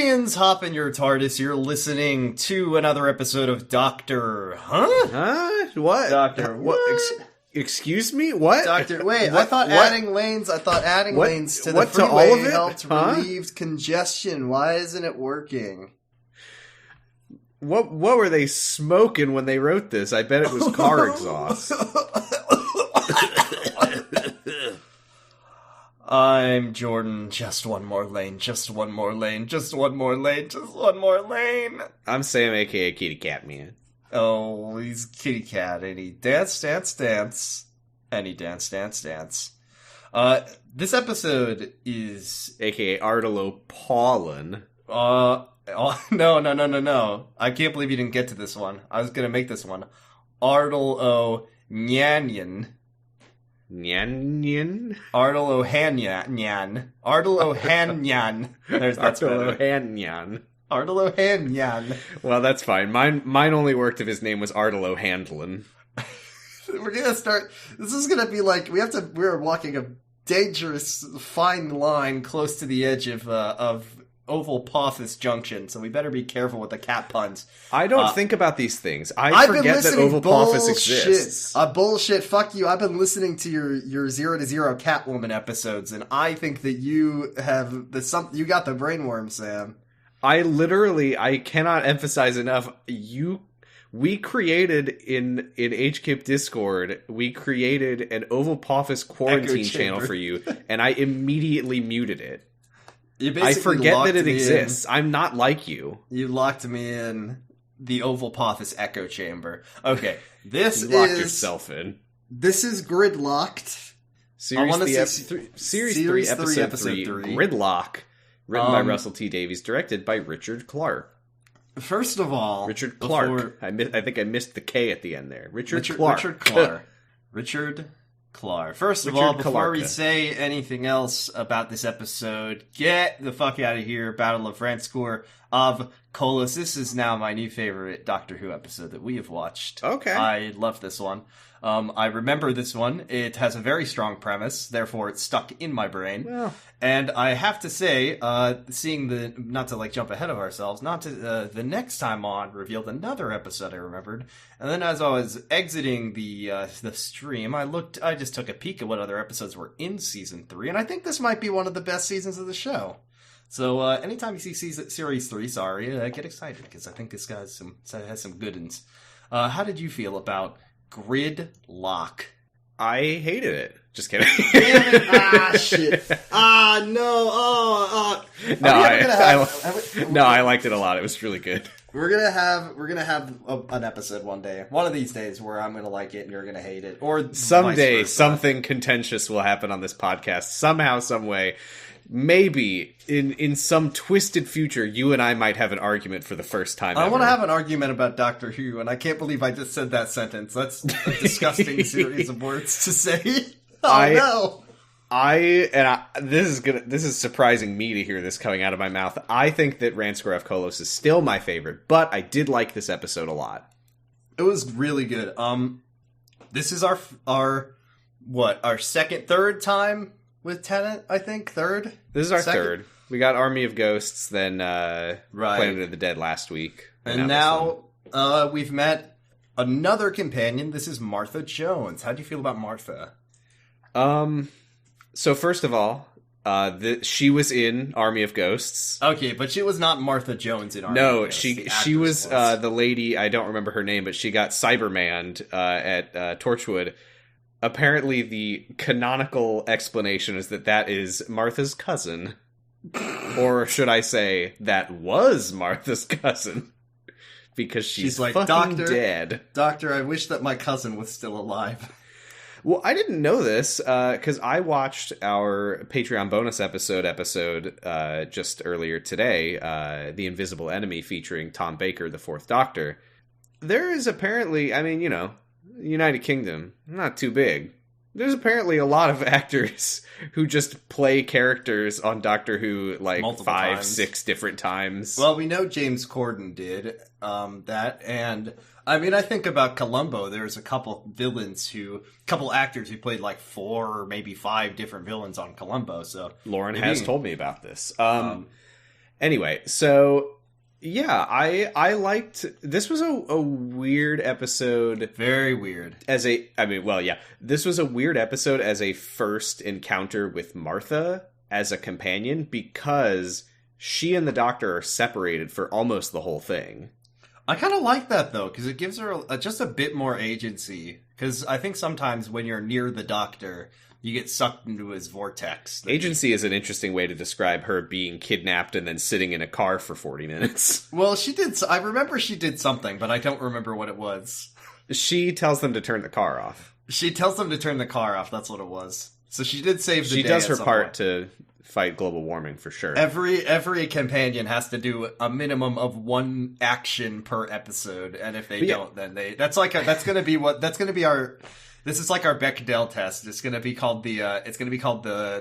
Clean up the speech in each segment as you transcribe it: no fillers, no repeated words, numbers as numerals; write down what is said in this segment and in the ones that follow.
Deviants, hop in your TARDIS. You're listening to another episode of Doctor... Huh? What? Doctor... What? Excuse me? What? Doctor... Wait, what? I thought adding lanes to the what, freeway to all of it? helped relieve congestion. Why isn't it working? What were they smoking when they wrote this? I bet it was car exhaust. I'm Jordan. Just one more lane. Just one more lane. Just one more lane. Just one more lane. I'm Sam, aka Kitty Cat Man. Oh, he's Kitty Cat, and he dance. And he dance. This episode is... aka Ardalo Paulin. No. I can't believe you didn't get to this one. I was gonna make this one. Ardal Nyanyan. Nyan? Ardal Ohanyan. Ardal Ohanyan. That's better. Ohanyan. Ardal Ohanyan. Well, that's fine. Mine only worked if his name was Ardalo Handlin. We're gonna start... This is gonna be like... We're walking a dangerous, fine line close to the edge of Oval Pothis Junction, so we better be careful with the cat puns. I don't think about these things. I forget that Oval Pothis exists. Bullshit. Fuck you. I've been listening to your 0 to 0 Catwoman episodes, and I think that you have you got the brainworm, Sam. I cannot emphasize enough. We created in HKIP Discord, we created an Oval Pothis quarantine channel for you, and I immediately muted it. I forget that it exists. I'm not like you. You locked me in the Oval Pothis echo chamber. Okay, you locked yourself in. This is Gridlocked. Series 3, Episode 3, Gridlock. Written by Russell T. Davies, directed by Richard Clark. First of all... Richard Clark. I think I missed the K at the end there. Richard Clark. Richard Clark. First of all, before we say anything else about this episode, get the fuck out of here. Battle of Franskor of Kolos. This is now my new favorite Doctor Who episode that we have watched. Okay. I love this one. I remember this one. It has a very strong premise, therefore it's stuck in my brain. Well. And I have to say, seeing not to like jump ahead of ourselves, the next time on revealed another episode I remembered. And then as I was exiting the stream, I just took a peek at what other episodes were in season 3, and I think this might be one of the best seasons of the show. So anytime you see series 3, get excited, because I think this guy has some good ones. How did you feel about Gridlock? I hated it. Just kidding. Damn it. Shit. No. I liked it a lot. It was really good. We're gonna have an episode one day, one of these days, where I'm gonna like it and you're gonna hate it, or someday something contentious will happen on this podcast somehow, some way. Maybe in some twisted future, you and I might have an argument for the first time ever. I want to have an argument about Doctor Who, and I can't believe I just said that sentence. That's a disgusting series of words to say. No. This is surprising me to hear this coming out of my mouth. I think that Ranskor of Kolos is still my favorite, but I did like this episode a lot. It was really good. This is our third time with Tennant, I think. Third? This is our third. We got Army of Ghosts, then Planet of the Dead last week. And now we've met another companion. This is Martha Jones. How do you feel about Martha? So first of all, she was in Army of Ghosts. Okay, but she was not Martha Jones in Army of Ghosts. No, she was the lady, I don't remember her name, but she got Cybermanned at Torchwood. Apparently, the canonical explanation is that is Martha's cousin. Or should I say, that was Martha's cousin. Because she's like, fucking dead. Doctor, I wish that my cousin was still alive. Well, I didn't know this, because I watched our Patreon bonus episode just earlier today, The Invisible Enemy, featuring Tom Baker, the Fourth Doctor. There is apparently, United Kingdom, not too big. There's apparently a lot of actors who just play characters on Doctor Who like multiple 5-6 different times. Well, we know James Corden did that, and I think about Columbo. There's a couple actors who played like 4 or maybe 5 different villains on Columbo. So Lauren has told me about this. Anyway, so yeah, I liked this was a weird episode. Very weird. This was a weird episode as a first encounter with Martha as a companion because she and the Doctor are separated for almost the whole thing. I kind of like that, though, because it gives her just a bit more agency. Because I think sometimes when you're near the Doctor, you get sucked into his vortex. Agency is an interesting way to describe her being kidnapped and then sitting in a car for 40 minutes. Well, she did. I remember she did something, but I don't remember what it was. She tells them to turn the car off. She tells them to turn the car off. That's what it was. So she did save the day. She does her part to fight global warming for sure. Every companion has to do a minimum of one action per episode, and if they don't, then that's gonna be our. This is like our Bechdel test. It's gonna be called the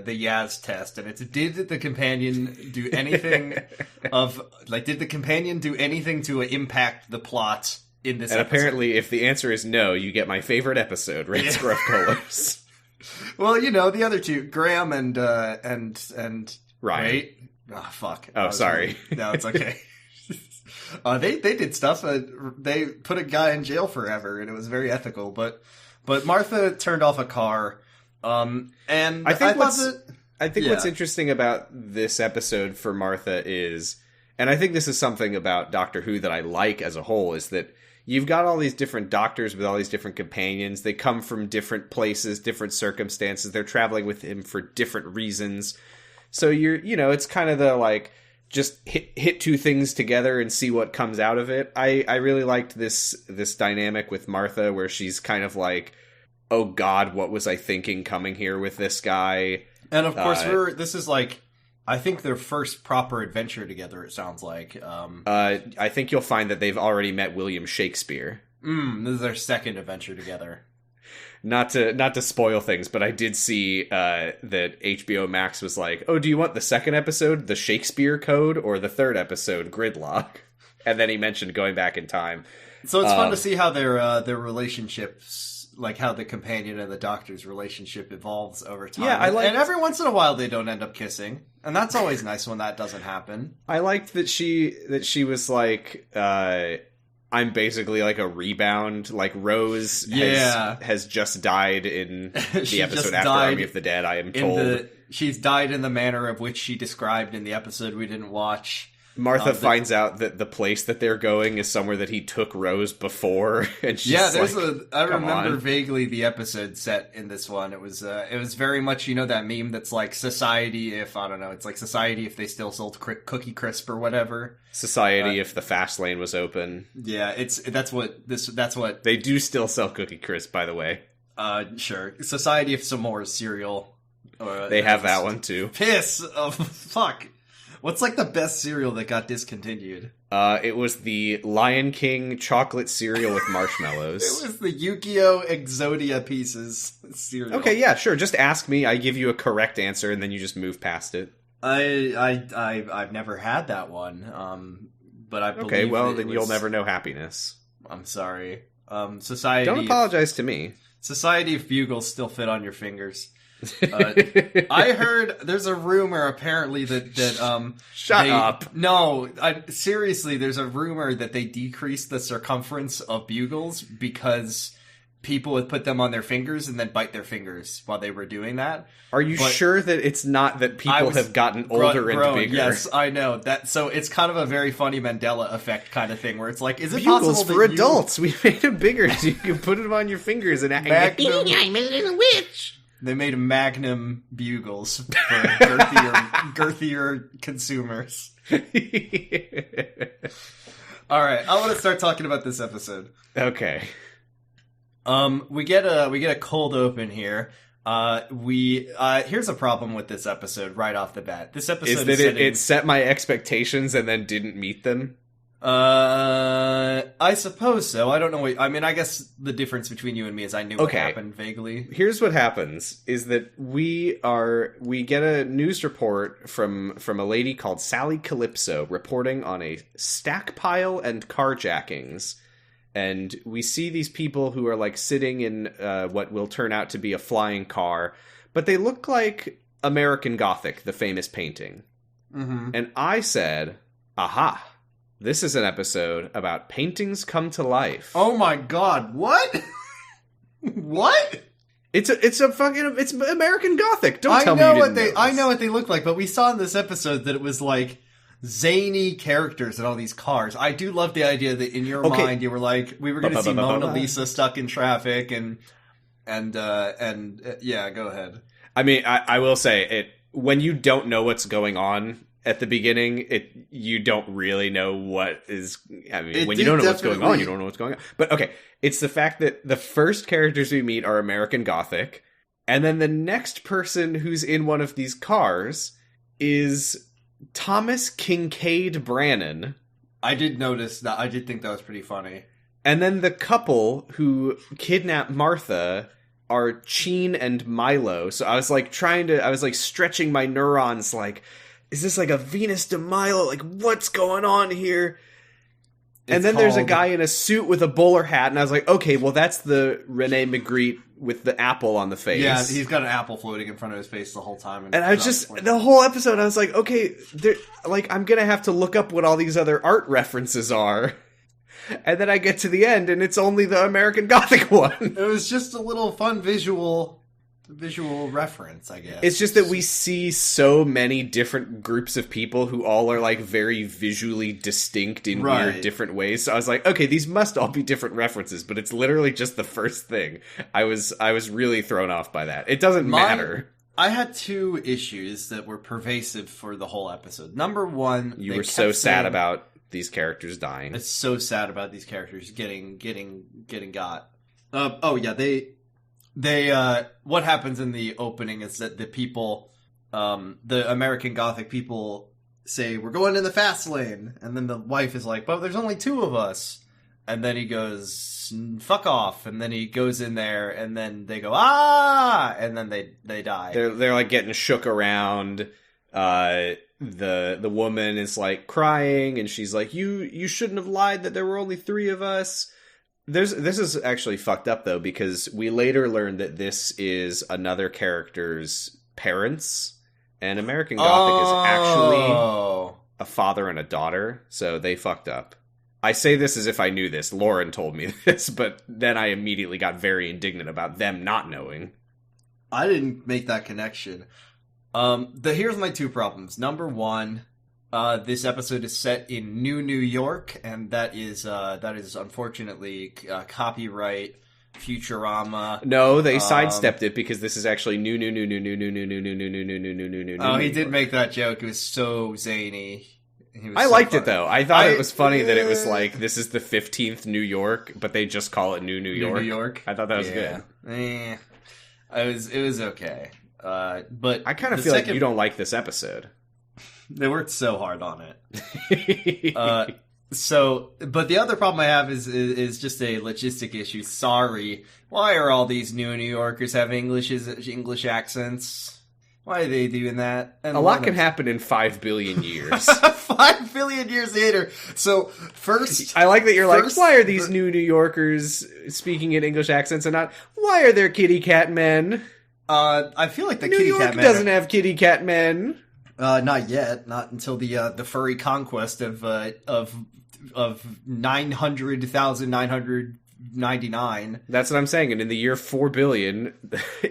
Yaz test, and it's did the companion do anything did the companion do anything to impact the plot in this? And episode? Apparently, if the answer is no, you get my favorite episode, Red Scruff Colors. Well, the other two, Graham and Ryan. Right? Oh, fuck. Oh, sorry. No, it's okay. They did stuff. They put a guy in jail forever, and it was very ethical. But Martha turned off a car, and I think what's interesting about this episode for Martha is, and I think this is something about Doctor Who that I like as a whole, is that you've got all these different doctors with all these different companions. They come from different places, different circumstances. They're traveling with him for different reasons. So it's kind of the just hit two things together and see what comes out of it. I really liked this dynamic with Martha where she's kind of like, oh God, what was I thinking coming here with this guy? And of course, this is I think their first proper adventure together, it sounds like. I think you'll find that they've already met William Shakespeare. This is their second adventure together. Not to spoil things, but I did see that HBO Max was like, oh, do you want the second episode, the Shakespeare Code, or the third episode, Gridlock? And then he mentioned going back in time. So it's fun to see how their relationships, how the companion and the Doctor's relationship evolves over time. Yeah, and every once in a while they don't end up kissing, and that's always nice when that doesn't happen. I liked that she was like, I'm basically like a rebound. Like Rose has just died in the episode after Army of the Dead, I am told. She's died in the manner of which she described in the episode we didn't watch. Martha finds out that the place that they're going is somewhere that he took Rose before, and she's I remember vaguely the episode set in this one. It was very much that meme that's like society if it's like society if they still sold Cookie Crisp or whatever. Society if the fast lane was open. Yeah, that's what they do still sell Cookie Crisp, by the way. Sure. Society if some more cereal. They have that one too. Piss of fuck. What's the best cereal that got discontinued? It was the Lion King chocolate cereal with marshmallows. It was the Yu-Gi-Oh! Exodia Pieces cereal. Okay, yeah, sure. Just ask me. I give you a correct answer, and then you just move past it. I've never had that one. But I believe okay. Well, then you'll never know happiness. I'm sorry. Society. Don't apologize to me. Society of Bugles still fit on your fingers. I heard there's a rumor apparently that Shut up. No, seriously, there's a rumor that they decreased the circumference of bugles because people would put them on their fingers and then bite their fingers while they were doing that. Are you sure that it's not that people have gotten older and bigger? Yes, I know that. So it's kind of a very funny Mandela effect kind of thing where it's like, is it bugles possible for adults? We made them bigger so you can put them on your fingers and act. I'm a little witch. They made Magnum bugles for girthier consumers. All right, I want to start talking about this episode. Okay. We get a cold open here. Here's a problem with this episode right off the bat. This episode it set my expectations and then didn't meet them. I suppose so. I don't know. I guess the difference between you and me is I knew what happened vaguely. Here's what happens: is that we get a news report from a lady called Sally Calypso reporting on a stack pile and carjackings, and we see these people who are sitting in what will turn out to be a flying car, but they look like American Gothic, the famous painting. Mm-hmm. And I said, aha, this is an episode about paintings come to life. Oh my god, what? What? It's American Gothic. Don't tell me you didn't know this. I know what they look like, but we saw in this episode that it was like zany characters and all these cars. I do love the idea that in your mind you were like, we were going to see Mona Lisa stuck in traffic and yeah, go ahead. I mean, I will say it when you don't know what's going on at the beginning, you don't really know what is. I mean, when you don't know what's going on, you don't know what's going on. But okay, it's the fact that the first characters we meet are American Gothic, and then the next person who's in one of these cars is Thomas Kincaid Brannan. I did notice that. I did think that was pretty funny. And then the couple who kidnapped Martha are Sheen and Milo. So I was like stretching my neurons like, is this like a Venus de Milo? Like, what's going on here? And then there's a guy in a suit with a bowler hat, and I was like, okay, well, that's the Rene Magritte with the apple on the face. Yeah, he's got an apple floating in front of his face the whole time. And I was just, the whole episode, I was like, okay, I'm gonna have to look up what all these other art references are. And then I get to the end, and it's only the American Gothic one. It was just a little fun visual reference, I guess. It's just that we see so many different groups of people who all are like very visually distinct in weird different ways. So I was like, okay, these must all be different references, but it's literally just the first thing. I was really thrown off by that. It doesn't matter. I had two issues that were pervasive for the whole episode. Number one, you were so sad about these characters dying. It's so sad about these characters getting got. Oh yeah, they what happens in the opening is that the people, the American Gothic people say, we're going in the fast lane. And then the wife is like, but there's only two of us. And then he goes, fuck off. And then he goes in there and then they go, ah! And then they die. They're like getting shook around. The woman is like crying and she's like, you shouldn't have lied that there were only three of us. This is actually fucked up, though, because we later learned that this is another character's parents, and American Gothic is actually a father and a daughter, so they fucked up. I say this as if I knew this. Lauren told me this, but then I immediately got very indignant about them not knowing. I didn't make that connection. Here's my two problems. Number one, this episode is set in New York, and that is unfortunately copyright Futurama. No, they sidestepped it because this is actually new. Oh, he did make that joke. It was so zany. I liked it though. I thought it was funny that it was like this is the 15th New York, but they just call it New York. New York. I thought that was good. It was okay. But I kind of feel like you don't like this episode. They worked so hard on it. But the other problem I have is just a logistic issue. Sorry. Why are all these New Yorkers having English accents? Why are they doing that? And a lot can happen in 5 billion years. 5 billion years later. So, first... I like that you're like, why are these New Yorkers speaking in English accents and not, why are there kitty cat men? I feel like the New kitty York cat men... doesn't have kitty cat men. Not yet. Not until the furry conquest of 900,999. That's what I'm saying. And in the year 4 billion,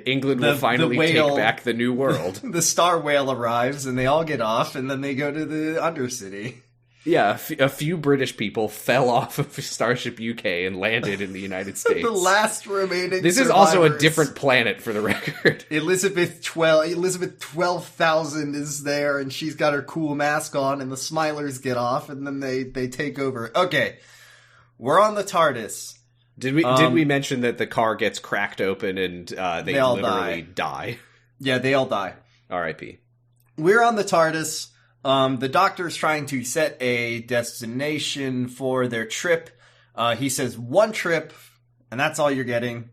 England will finally take back the New World. The star whale arrives, and they all get off, and then they go to the Undercity. Yeah, a few British people fell off of Starship UK and landed in the United States. The last remaining This is also a different planet, for the record. Elizabeth 12,000 is there, and she's got her cool mask on, and the Smilers get off, and then they take over. Okay, we're on the TARDIS. Did we mention that the car gets cracked open and they all literally die? Yeah, they all die. R.I.P. We're on the TARDIS. The Doctor's trying to set a destination for their trip. He says 1 trip, and that's all you're getting.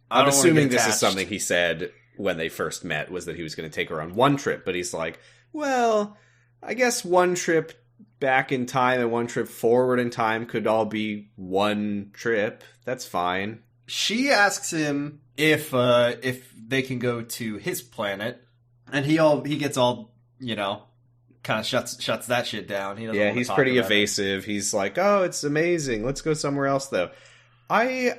I'm assuming this is something he said when they first met, was that he was going to take her on 1 trip, but he's like, well, I guess 1 trip back in time and 1 trip forward in time could all be 1 trip. That's fine. She asks him if they can go to his planet, and he gets all, kind of shuts that shit down. He doesn't Yeah, want to he's talk pretty about it. evasive. He's like, "Oh, it's amazing. Let's go somewhere else, though." I'm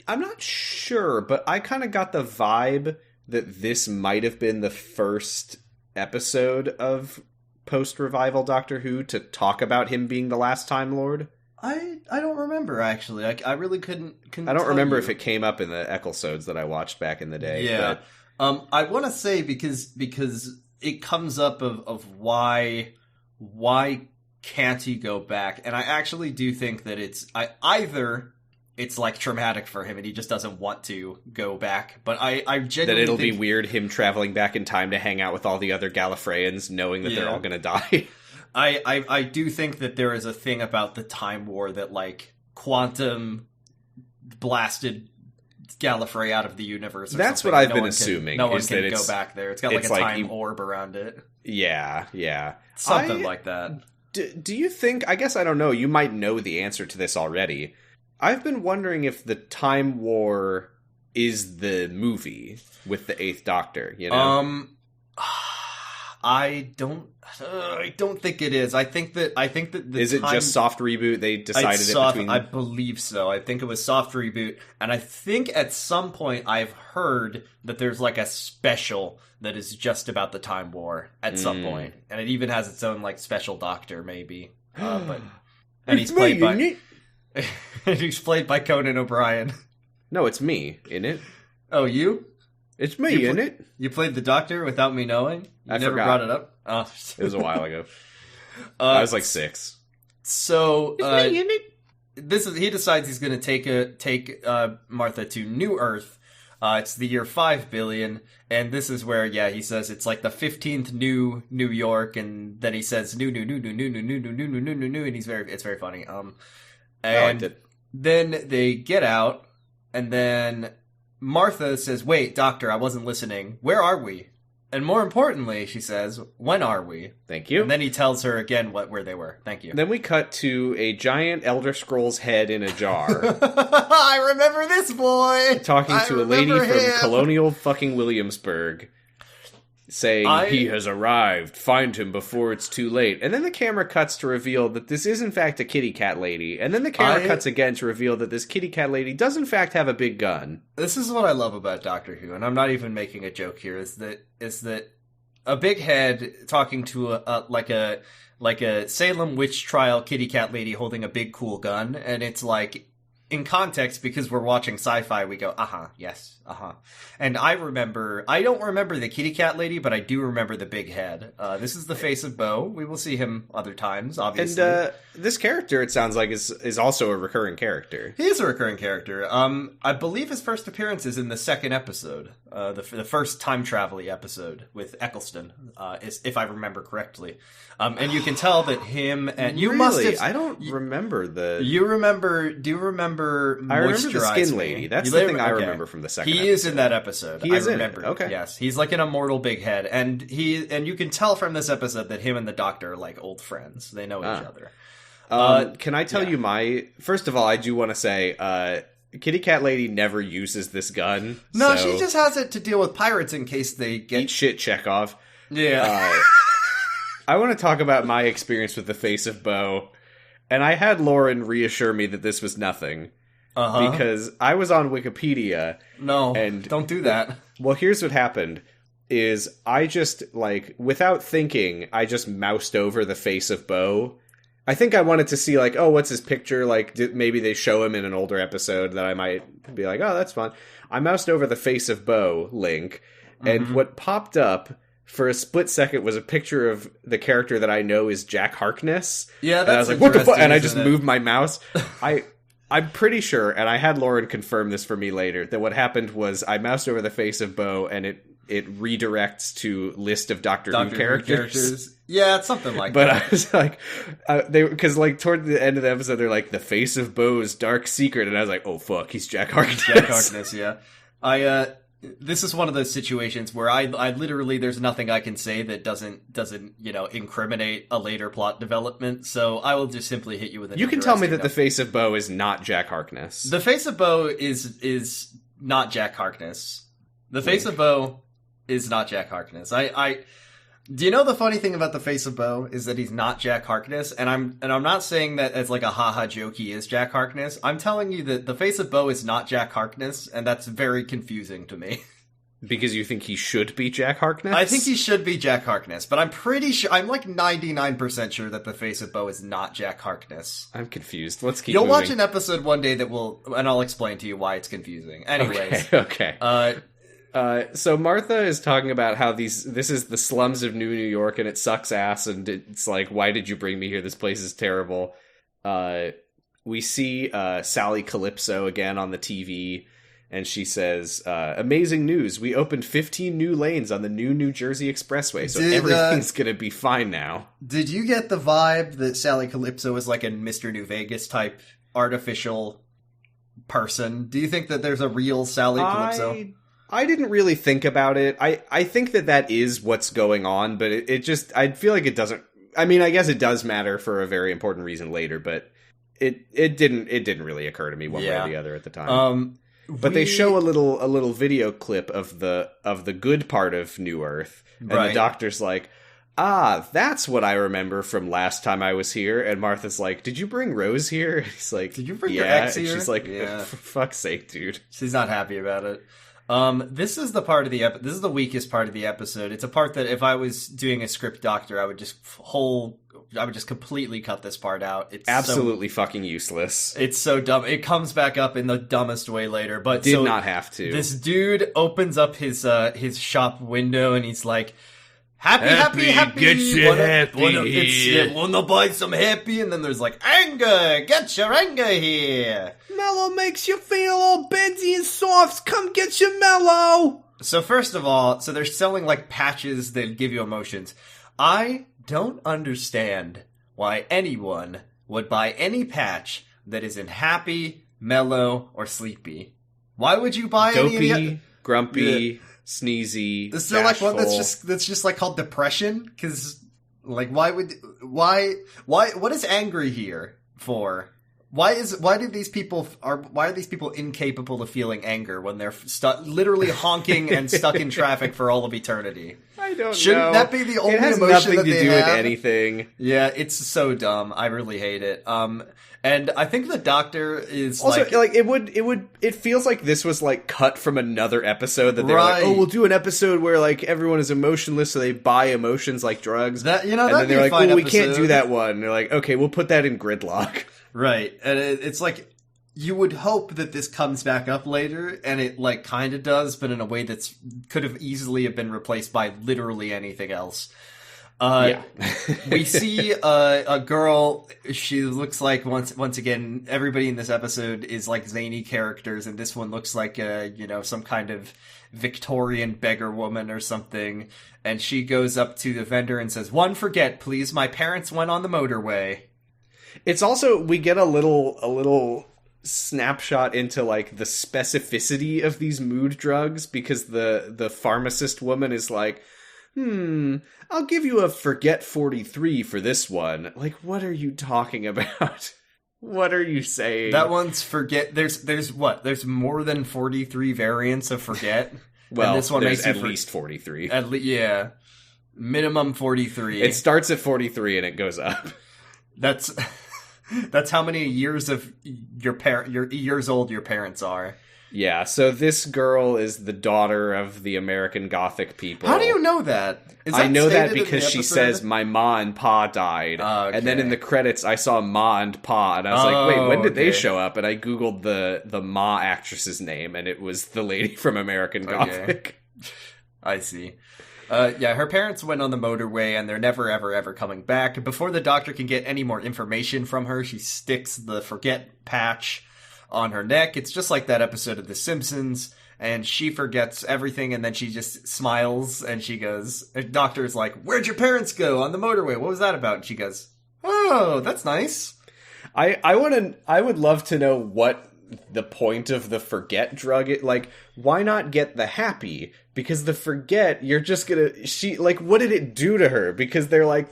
not sure, but I kind of got the vibe that this might have been the first episode of post-revival Doctor Who to talk about him being the last Time Lord. I don't remember, actually. I really couldn't I don't remember you. if it came up in the Ecclesodes that I watched back in the day. Yeah. But I want to say because it comes up of why can't he go back? And I actually do think that either it's like traumatic for him and he just doesn't want to go back. But I genuinely that it'll think be weird him traveling back in time to hang out with all the other Gallifreyans knowing that they're all going to die. I do think that there is a thing about the Time War that, like, quantum blasted Gallifrey out of the universe. That's something. what I've been assuming. No one is can that go back there. It's got like a time orb around it. Yeah. Something like that. Do you think, I guess I don't know, you might know the answer to this already. I've been wondering if the Time War is the movie with the Eighth Doctor, you know? I don't think it is. I think that the is it just soft reboot? They decided it between. I believe so. I think it was soft reboot, and I think at some point I've heard that there's like a special that is just about the Time War at some point, and it even has its own like special Doctor, maybe. But and he's played by he's played by Conan O'Brien. No, it's me in it. Oh, you? It's me in it. You played the Doctor without me knowing? You never forgot. brought it up? Oh. It was a while ago. I was like 6. So It's me in it. he decides he's going to take Martha to New Earth. It's the year 5 billion, and this is where he says it's like the 15th New York, and then he says new, and it's very funny. And then they get out, and then Martha says, "Wait, Doctor, I wasn't listening. Where are we?" And more importantly, she says, "When are we?" Thank you. And then he tells her again where they were. Thank you. Then we cut to a giant Elder Scrolls head in a jar. I remember this boy! Talking to a lady from him. colonial fucking Williamsburg. Saying, he has arrived, find him before it's too late. And then the camera cuts to reveal that this is in fact a kitty cat lady. And then the camera cuts again to reveal that this kitty cat lady does in fact have a big gun. This is what I love about Doctor Who, and I'm not even making a joke here, is that a big head talking to a Salem witch trial kitty cat lady holding a big cool gun, and it's like, in context, because we're watching sci-fi, we go, yes, And I don't remember the kitty cat lady, but I do remember the big head. This is the face of Bo. We will see him other times, obviously. And this character, it sounds like, is also a recurring character. He is a recurring character. I believe his first appearance is in the second episode, the first time travel-y episode with Eccleston, if I remember correctly. And you can tell that him and you must have. I don't remember the. Do you remember? I remember the skin lady. That's the thing I remember from the second. He is in that episode. He is I remember. in it. Okay. Yes, he's like an immortal big head, and you can tell from this episode that him and the Doctor are like old friends. They know each other. Can I tell you first of all, I do want to say, Kitty Cat Lady never uses this gun. No, so she just has it to deal with pirates in case they get eat shit, Chekhov. Yeah. I want to talk about my experience with the face of Bo, and I had Lauren reassure me that this was nothing. Because I was on Wikipedia. No, and don't do that. Well, here's what happened. Is I just, without thinking, I just moused over the face of Bo. I think I wanted to see, what's his picture? Maybe they show him in an older episode that I might be like, oh, that's fun. I moused over the face of Bo link, and what popped up for a split second was a picture of the character that I know is Jack Harkness. Yeah, that's and I was like, what the fuck? And I just moved my mouse. I'm pretty sure, and I had Lauren confirm this for me later, that what happened was I moused over the face of Bo, and it redirects to list of Doctor Who characters. Yeah, it's something like but that. I was like, because toward the end of the episode, they're like, the face of Bo's dark secret, and I was like, oh fuck, he's Jack Harkness. Jack Harkness, yeah. This is one of those situations where I literally, there's nothing I can say that doesn't incriminate a later plot development, so I will just simply hit you with an You can tell me that the face of Bo is not Jack Harkness. The face of Bo is not Jack Harkness. The face of Bo is not Jack Harkness. Do you know the funny thing about the face of Bo is that he's not Jack Harkness, and I'm not saying that as like a haha joke he is Jack Harkness. I'm telling you that the face of Bo is not Jack Harkness, and that's very confusing to me. Because you think he should be Jack Harkness? I think he should be Jack Harkness, but I'm pretty sure, I'm like 99% sure that the face of Bo is not Jack Harkness. I'm confused. Let's keep You'll moving. watch an episode one day that will, and I'll explain to you why it's confusing. Anyways. Okay. So Martha is talking about how this is the slums of New York and it sucks ass, and it's like, why did you bring me here? This place is terrible. We see Sally Calypso again on the TV, and she says, amazing news, we opened 15 new lanes on the New Jersey Expressway, so everything's gonna be fine now. Did you get the vibe that Sally Calypso is like a Mr. New Vegas type artificial person? Do you think that there's a real Sally Calypso? I didn't really think about it. I think that is what's going on, but it just, I feel like it doesn't, I mean, I guess it does matter for a very important reason later, but it didn't really occur to me one way or the other at the time. But they show a little video clip of the good part of New Earth, and the doctor's like, that's what I remember from last time I was here. And Martha's like, did you bring Rose here? He's like, did you bring your ex here? And she's like, for fuck's sake, dude. She's not happy about it. This is the part of this is the weakest part of the episode. It's a part that if I was doing a script doctor, I would just completely cut this part out. It's absolutely fucking useless. It's so dumb. It comes back up in the dumbest way later, but did not have to. This dude opens up his shop window and he's like, Happy. Get your happy. Wanna buy some happy? And then there's like, anger. Get your anger here. Mellow makes you feel all bendy and soft. Come get your mellow. So first of all, they're selling like patches that give you emotions. I don't understand why anyone would buy any patch that isn't happy, mellow, or sleepy. Why would you buy Dopey, any grumpy, sneezy, Is there like one that's just like called depression? Because like why what is angry here for? Why are these people incapable of feeling anger when they're literally honking and stuck in traffic for all of eternity? I don't know. Shouldn't that be the only emotion emotion that to they do have? with anything? Yeah, it's so dumb. I really hate it. And I think the doctor is also like it feels like this was like cut from another episode that they're like, oh, we'll do an episode where like everyone is emotionless, so they buy emotions like drugs. And then they're like, oh, we can't do that one. And they're like, okay, we'll put that in Gridlock. Right, and it's like, you would hope that this comes back up later, and it like kind of does, but in a way that's could have easily have been replaced by literally anything else. We see a girl. She looks like once again, everybody in this episode is like zany characters, and this one looks like some kind of Victorian beggar woman or something. And she goes up to the vendor and says, "One forget, please. My parents went on the motorway." It's also, we get a little snapshot into like the specificity of these mood drugs, because the pharmacist woman is like, I'll give you a Forget 43 for this one. Like, what are you talking about? What are you saying? That one's Forget. There's more than 43 variants of Forget. Well, and this one there's makes at least 43. Yeah. Minimum 43. It starts at 43 and it goes up. That's how many years of your years old your parents are. Yeah, so this girl is the daughter of the American Gothic people. How do you know that? I know that because she says, my ma and pa died. Okay. And then in the credits, I saw ma and pa, and I was like, wait, when did they show up? And I googled the ma actress's name, and it was the lady from American Gothic. I see. Her parents went on the motorway, and they're never, ever, ever coming back. Before the doctor can get any more information from her, she sticks the Forget patch on her neck. It's just like that episode of The Simpsons, and she forgets everything, and then she just smiles, and she goes, the doctor's like, "Where'd your parents go on the motorway? What was that about?" And she goes, "Oh, that's nice." I would love to know what the point of the Forget drug is. Like, why not get the happy? Because the Forget, you're just gonna, what did it do to her? Because they're like,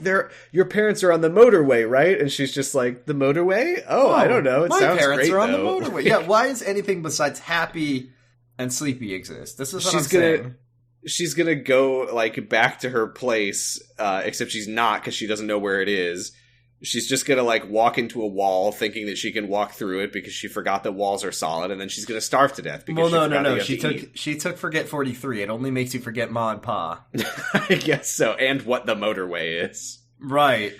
your parents are on the motorway, right? And she's just like, the motorway? Oh, I don't know. It sounds great, my parents are on the though. motorway. Yeah, why is anything besides happy and sleepy exist? This is what I'm saying. she's gonna go, like, back to her place, except she's not, because she doesn't know where it is. She's just gonna, like, walk into a wall thinking that she can walk through it because she forgot that walls are solid, and then she's gonna starve to death because no. She took Forget 43. It only makes you forget Ma and Pa. I guess so, and what the motorway is. Right.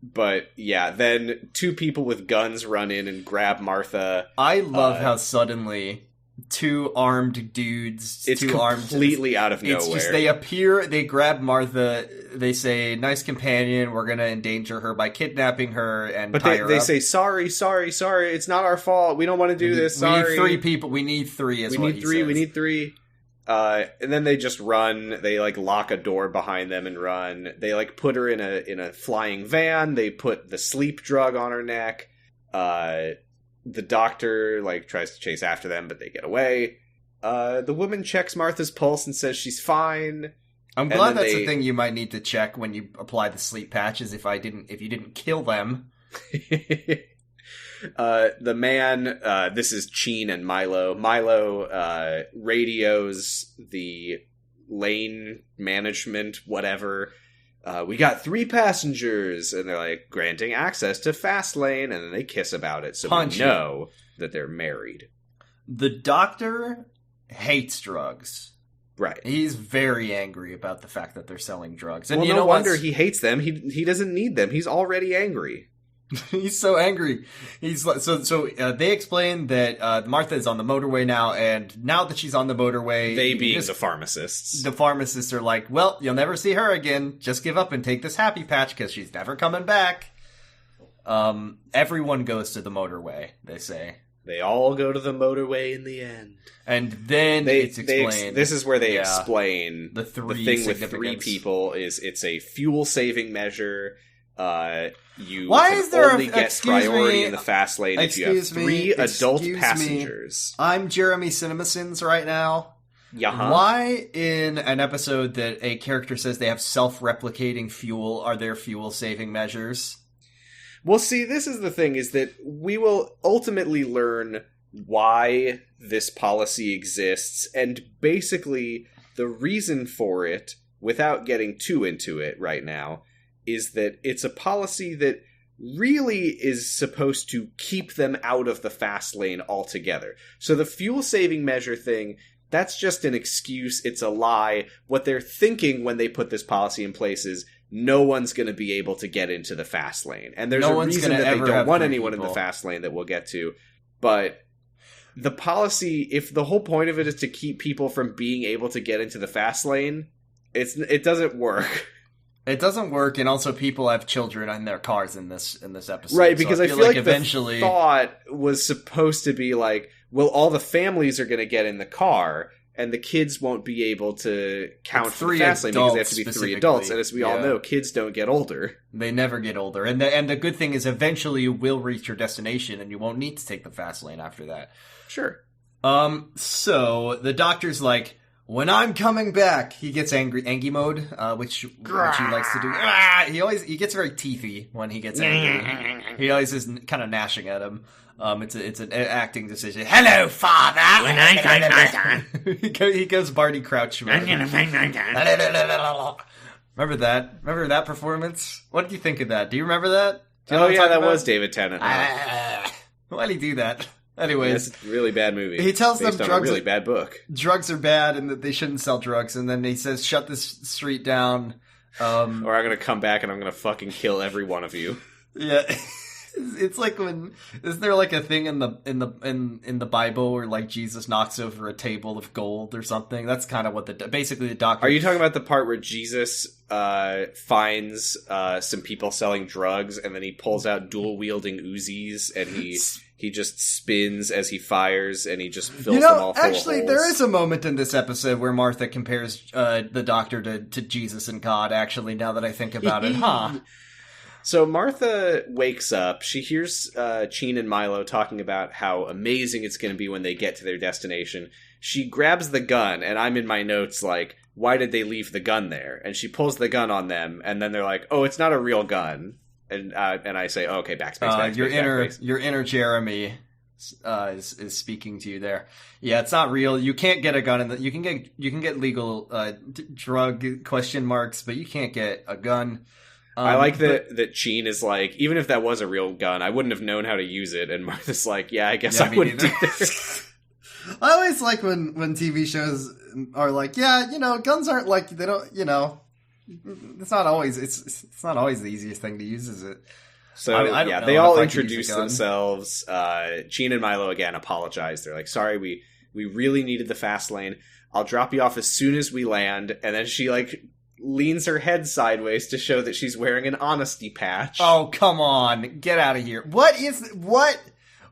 But, yeah, then 2 people with guns run in and grab Martha. I love how suddenly 2 armed dudes... It's completely out of nowhere. It's just, they appear, they grab Martha, they say, nice companion, we're gonna endanger her by kidnapping her and tie her up. But they say, sorry, it's not our fault, we don't want to do this, sorry. We need 3 people, we need 3 is what he says. We need 3. And then they just run. They, like, lock a door behind them and run. They, like, put her in a flying van. They put the sleep drug on her neck. The doctor, like, tries to chase after them, but they get away. The woman checks Martha's pulse and says she's fine. I'm glad that's the thing you might need to check when you apply the sleep patch, is if you didn't kill them. The man, this is Cheen and Milo. Milo radios the lane management, whatever. We got 3 passengers, and they're like, granting access to fast lane, and then they kiss about it, so we know that they're married. The doctor hates drugs. Right. He's very angry about the fact that they're selling drugs. And well, no wonder he hates them. He doesn't need them. He's already angry. He's so angry. He's like, so they explain that Martha is on the motorway now, and now that she's on the motorway, they being the pharmacists are like, well, you'll never see her again. Just give up and take this happy patch because she's never coming back. Everyone goes to the motorway, they say. They all go to the motorway in the end. And then it's explained. This is where they explain the thing with 3 people is it's a fuel-saving measure. You Why can is there only get priority in the fast lane if you have 3 adult passengers. I'm Jeremy CinemaSins right now. Why in an episode that a character says they have self-replicating fuel are there fuel-saving measures? Well, see, this is the thing, is that we will ultimately learn why this policy exists, and basically the reason for it, without getting too into it right now, is that it's a policy that really is supposed to keep them out of the fast lane altogether. So the fuel-saving measure thing, that's just an excuse, it's a lie. What they're thinking when they put this policy in place is no one's going to be able to get into the fast lane. And there's a reason that they don't want anyone in the fast lane that we'll get to. But the policy, if the whole point of it is to keep people from being able to get into the fast lane, it doesn't work. It doesn't work, and also people have children in their cars in this episode. Right, because so I feel like eventually the thought was supposed to be like, well, all the families are going to get in the car, and the kids won't be able to count for the fast lane because they have to be 3 adults. And as we all know, kids don't get older. They never get older. And the good thing is eventually you will reach your destination and you won't need to take the fast lane after that. Sure. So the doctor's like, when I'm coming back, he gets angy mode, which he likes to do. He gets very teethy when he gets angry. He always is kind of gnashing at him. It's an acting decision. Hello, father. When I he goes Barney Crouch mode. Remember that performance? What did you think of that? Do you remember that? That was David Tennant. Why'd he do that? Anyways, it's a really bad movie. He tells them drugs, a really bad book. Drugs are bad, and that they shouldn't sell drugs. And then he says, "Shut this street down, or I'm gonna come back and I'm gonna fucking kill every one of you." Yeah, it's like isn't there like a thing in the Bible where like Jesus knocks over a table of gold or something? That's kind of what basically the doctor. Are you talking about the part where Jesus finds some people selling drugs, and then he pulls out dual wielding Uzis, and he just spins as he fires, and he just fills them all full of holes. There is a moment in this episode where Martha compares the doctor to Jesus and God, actually, now that I think about it. So Martha wakes up. She hears Cheen and Milo talking about how amazing it's going to be when they get to their destination. She grabs the gun, and I'm in my notes like, why did they leave the gun there? And she pulls the gun on them, and then they're like, oh, it's not a real gun. And I say, oh, okay, backspace. Your inner Jeremy is speaking to you there. Yeah, it's not real. You can't get a gun you can get legal drug question marks, but you can't get a gun. I like that Gene is like, even if that was a real gun, I wouldn't have known how to use it. And Martha's like, yeah, I guess I wouldn't either. I always like when TV shows are like, yeah, guns aren't like, they don't, it's not always the easiest thing to use, is it? So I don't know they all introduce themselves. Gene and Milo again apologize. They're like, sorry, we really needed the fast lane. I'll drop you off as soon as we land. And then she like leans her head sideways to show that she's wearing an honesty patch. Oh, come on. Get out of here. What is it?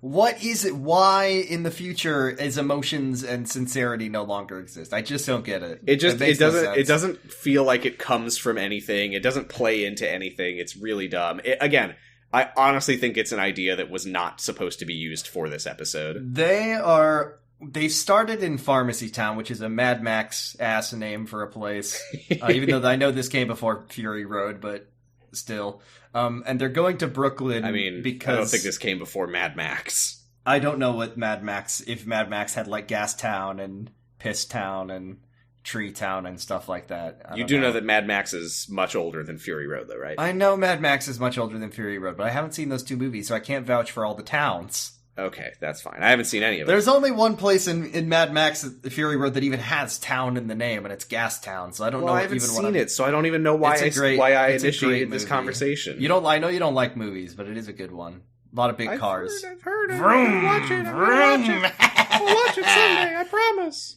Why in the future is emotions and sincerity no longer exist? I just don't get it. It doesn't feel like it comes from anything. It doesn't play into anything. It's really dumb. Again, I honestly think it's an idea that was not supposed to be used for this episode. They've started in Pharmacy Town, which is a Mad Max ass name for a place. Even though I know this came before Fury Road, but still. And they're going to Brooklyn. I mean, because I don't think this came before Mad Max. I don't know what if Mad Max had like Gas Town and Piss Town and Tree Town and stuff like that. You do know that Mad Max is much older than Fury Road, though, right? I know Mad Max is much older than Fury Road, but I haven't seen those two movies, so I can't vouch for all the towns. Okay, that's fine. I haven't seen any of it. There's only one place in Mad Max Fury Road that even has town in the name, and it's Gas Town. So I don't know. I haven't seen it, so I don't even know why I initiated this conversation. I know you don't like movies, but it is a good one. A lot of big cars. I've heard it. Vroom, watch it. We'll watch it someday. I promise.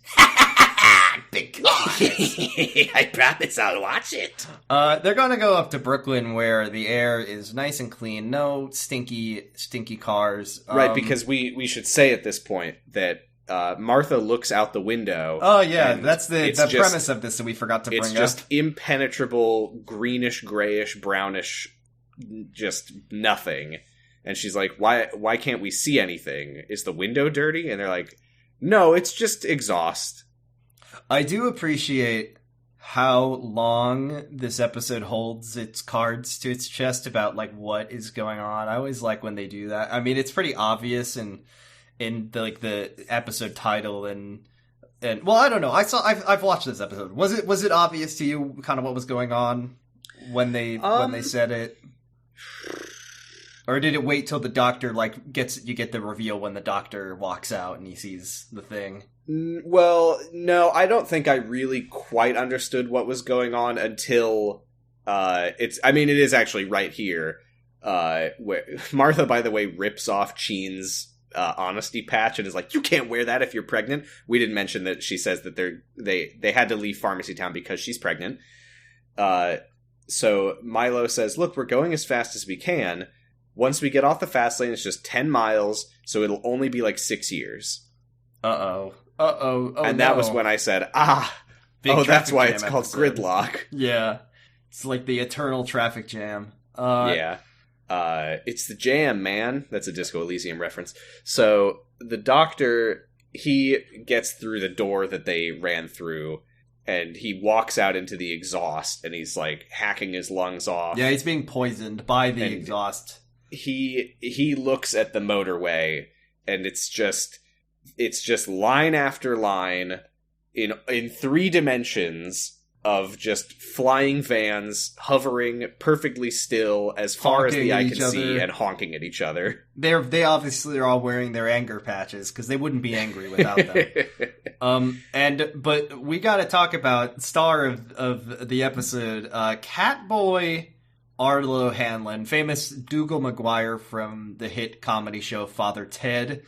Big cars. I promise I'll watch it. They're gonna go up to Brooklyn, where the air is nice and clean. No stinky cars. Right, because we should say at this point that Martha looks out the window. Oh yeah, that's the premise of this that we forgot to bring up. It's just impenetrable, greenish, grayish, brownish, just nothing. And she's like, why can't we see anything? Is the window dirty? And they're like, no, it's just exhaust. I do appreciate how long this episode holds its cards to its chest about like what is going on. I always like when they do that. I mean, it's pretty obvious in the episode title and well, I don't know. I've watched this episode. Was it obvious to you kind of what was going on when they said it? Or did it wait till the doctor you get the reveal when the doctor walks out and he sees the thing? Well, no, I don't think I really quite understood what was going on until it is actually right here. Where Martha, by the way, rips off Geen's honesty patch and is like, you can't wear that if you're pregnant. We didn't mention that she says that they had to leave Pharmacy Town because she's pregnant. So Milo says, look, we're going as fast as we can. Once we get off the fast lane, it's just 10 miles, so it'll only be like 6 years. Oh, and that was when I said, that's why it's called Gridlock. Yeah. It's like the eternal traffic jam. Yeah. It's the jam, man. That's a Disco Elysium reference. So the doctor, he gets through the door that they ran through, and he walks out into the exhaust, and he's like hacking his lungs off. Yeah, he's being poisoned by the exhaust. He looks at the motorway, and it's just line after line in 3 dimensions of just flying vans hovering perfectly still as far as the eye can see and honking at each other. They obviously are all wearing their anger patches because they wouldn't be angry without them. But we got to talk about star of the episode, Catboy Arlo Hanlon, famous Dougal McGuire from the hit comedy show Father Ted.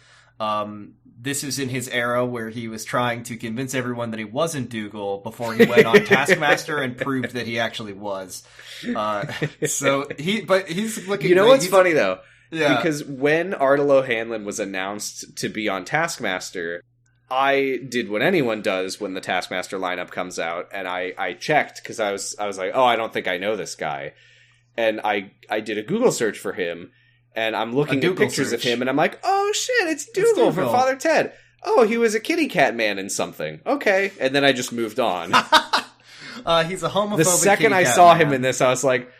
This is in his era where he was trying to convince everyone that he wasn't Dougal before he went on Taskmaster and proved that he actually was. He's looking. You know what's funny though? Yeah. Because when Arlo Hanlon was announced to be on Taskmaster, I did what anyone does when the Taskmaster lineup comes out, and I checked because I was like, oh, I don't think I know this guy. And I did a Google search for him, and I'm looking at pictures of him, and I'm like, oh shit, it's Dougal from Father Ted. Oh, he was a kitty cat man in something. Okay. And then I just moved on. He's a homophobic. The second I saw him in this, I was like,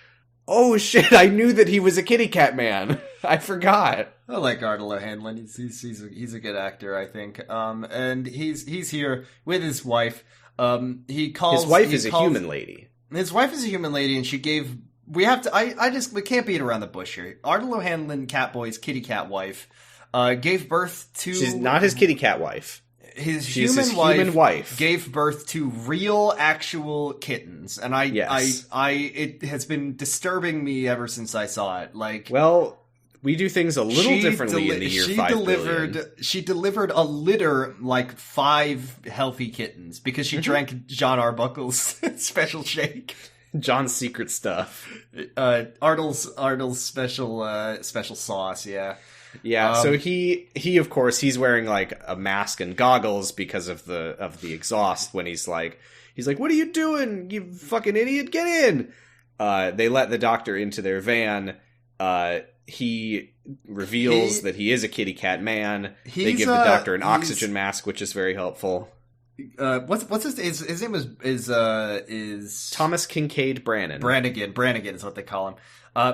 oh shit, I knew that he was a kitty cat man. I forgot. I like Arnold O'Hanlon. He's a good actor, I think. And he's here with his wife. His wife is a human lady. His wife is a human lady, and she gave. We have to. We can't beat around the bush here. Arnold O'Hanlon, Catboy's kitty cat wife, gave birth to. She's not his kitty cat wife. His human wife gave birth to real, actual kittens, and it has been disturbing me ever since I saw it. Like, well, we do things a little differently in the year 5 billion. She delivered a litter, like 5 healthy kittens, because she drank John Arbuckle's special shake. John's secret stuff. Arnold's special sauce, yeah. Yeah, so he of course he's wearing like a mask and goggles because of the exhaust when he's like, what are you doing, you fucking idiot, get in. They let the doctor into their van. He reveals that he is a kitty cat man. They give the doctor an oxygen mask, which is very helpful. What's his name is Thomas Kincaid Brannan. Brannigan is what they call him.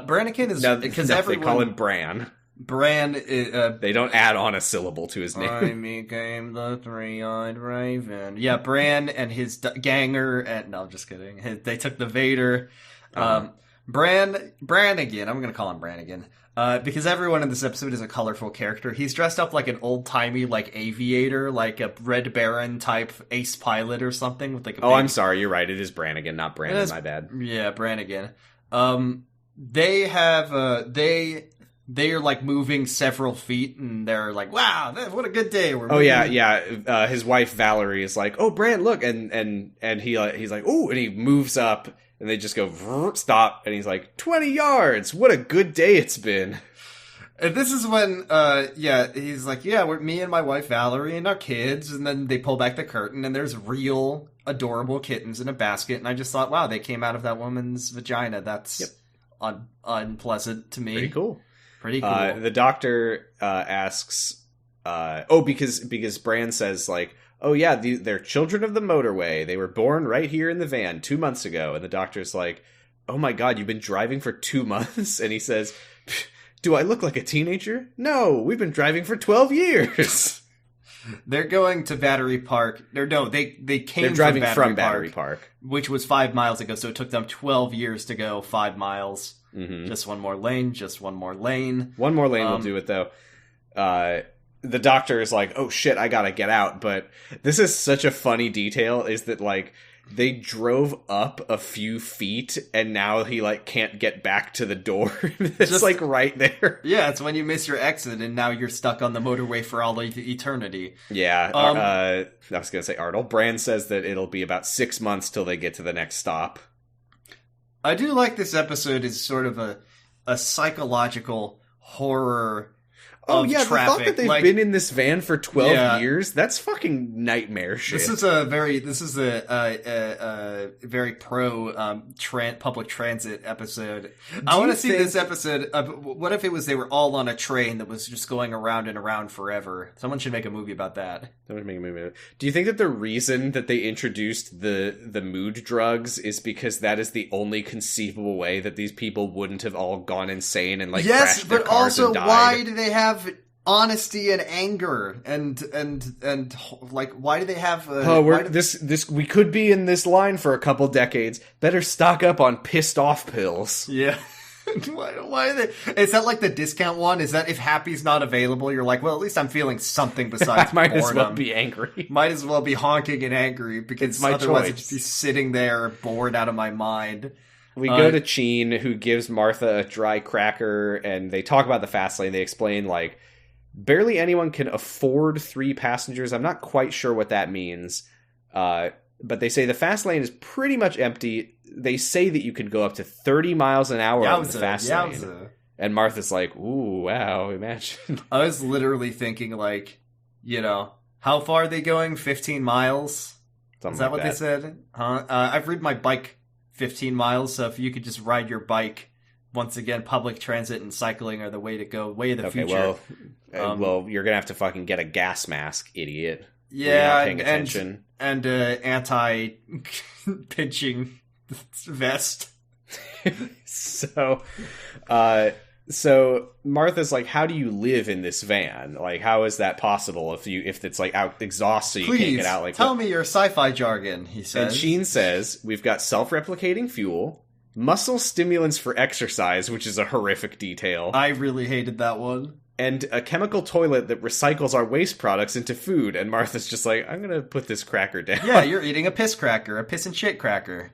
Brannigan is because they call him Bran. Bran, they don't add on a syllable to his name. I became the three-eyed raven. Yeah, Bran and his ganger, and no, I'm just kidding. They took the Vader. Brannigan, I'm gonna call him Brannigan, because everyone in this episode is a colorful character. He's dressed up like an old-timey, like, aviator, like a Red Baron type ace pilot or something with like a I'm sorry, you're right, it is Brannigan, not Brandon, my bad. Yeah, Brannigan. They are like moving several feet, and they're like, "Wow, what a good day!" Yeah. His wife Valerie is like, "Oh, Brand, look!" and he's like, "Oh!" and he moves up, and they just go stop, and he's like, 20 yards. What a good day it's been. And this is when, he's like, "Yeah, we're me and my wife Valerie and our kids," and then they pull back the curtain, and there's real adorable kittens in a basket, and I just thought, "Wow, they came out of that woman's vagina." That's unpleasant to me. Pretty cool. Pretty cool. The doctor asks, because Bran says, like, "Oh yeah, they're children of the motorway. They were born right here in the van 2 months ago." And the doctor's like, "Oh my god, you've been driving for 2 months?" And he says, "Do I look like a teenager? No, we've been driving for 12 years. They're going to Battery Park. They're driving from Battery Park, which was 5 miles ago, so it took them 12 years to go 5 miles. Mm-hmm. Just one more lane. One more lane will do it, though. The doctor is like, "Oh shit, I gotta get out." But this is such a funny detail, is that, like, they drove up a few feet, and now he, like, can't get back to the door. It's just, like, right there. Yeah, it's when you miss your exit, and now you're stuck on the motorway for all eternity. Yeah, I was gonna say Arnold. Brand says that it'll be about 6 months till they get to the next stop. I do like this episode is sort of a psychological horror of traffic. The thought that they've been in this van for 12 years, that's fucking nightmare shit. This is a very pro public transit episode. I want to see this episode. What if it was they were all on a train that was just going around and around forever? Someone should make a movie about that. Do you think that the reason that they introduced the mood drugs is because that is the only conceivable way that these people wouldn't have all gone insane and crashed their cars and died? Why do they have honesty and anger and like, why do they have we could be in this line for a couple decades. Better stock up on pissed off pills. Yeah. Why are they? Is that like the discount one? Is that if happy's not available, you're like, well, at least I'm feeling something besides might boredom. As well be angry. Might as well be honking and angry, because otherwise I'd just be sitting there bored out of my mind. We go to Cheen, who gives Martha a dry cracker, and they talk about the fast lane. They explain, like, barely anyone can afford 3 passengers. I'm not quite sure what that means. But they say the fast lane is pretty much empty. They say that you can go up to 30 miles an hour on the fast lane. And Martha's like, "Ooh, wow, imagine." I was literally thinking, like, how far are they going? 15 miles? Something is that like what they said? Huh? I've ridden my bike 15 miles, so if you could just ride your bike, once again, public transit and cycling are the way to go, way of the future. Well, you're going to have to fucking get a gas mask, idiot. Yeah, paying attention. And anti-pinching vest. So, So Martha's like, how do you live in this van? Like, how is that possible if it's like out exhaust so you can't get out? Like, tell me your sci-fi jargon, he says. And Sheen says, we've got self-replicating fuel, muscle stimulants for exercise, which is a horrific detail. I really hated that one. And a chemical toilet that recycles our waste products into food. And Martha's just like, I'm gonna put this cracker down. Yeah, you're eating a piss cracker, a piss and shit cracker.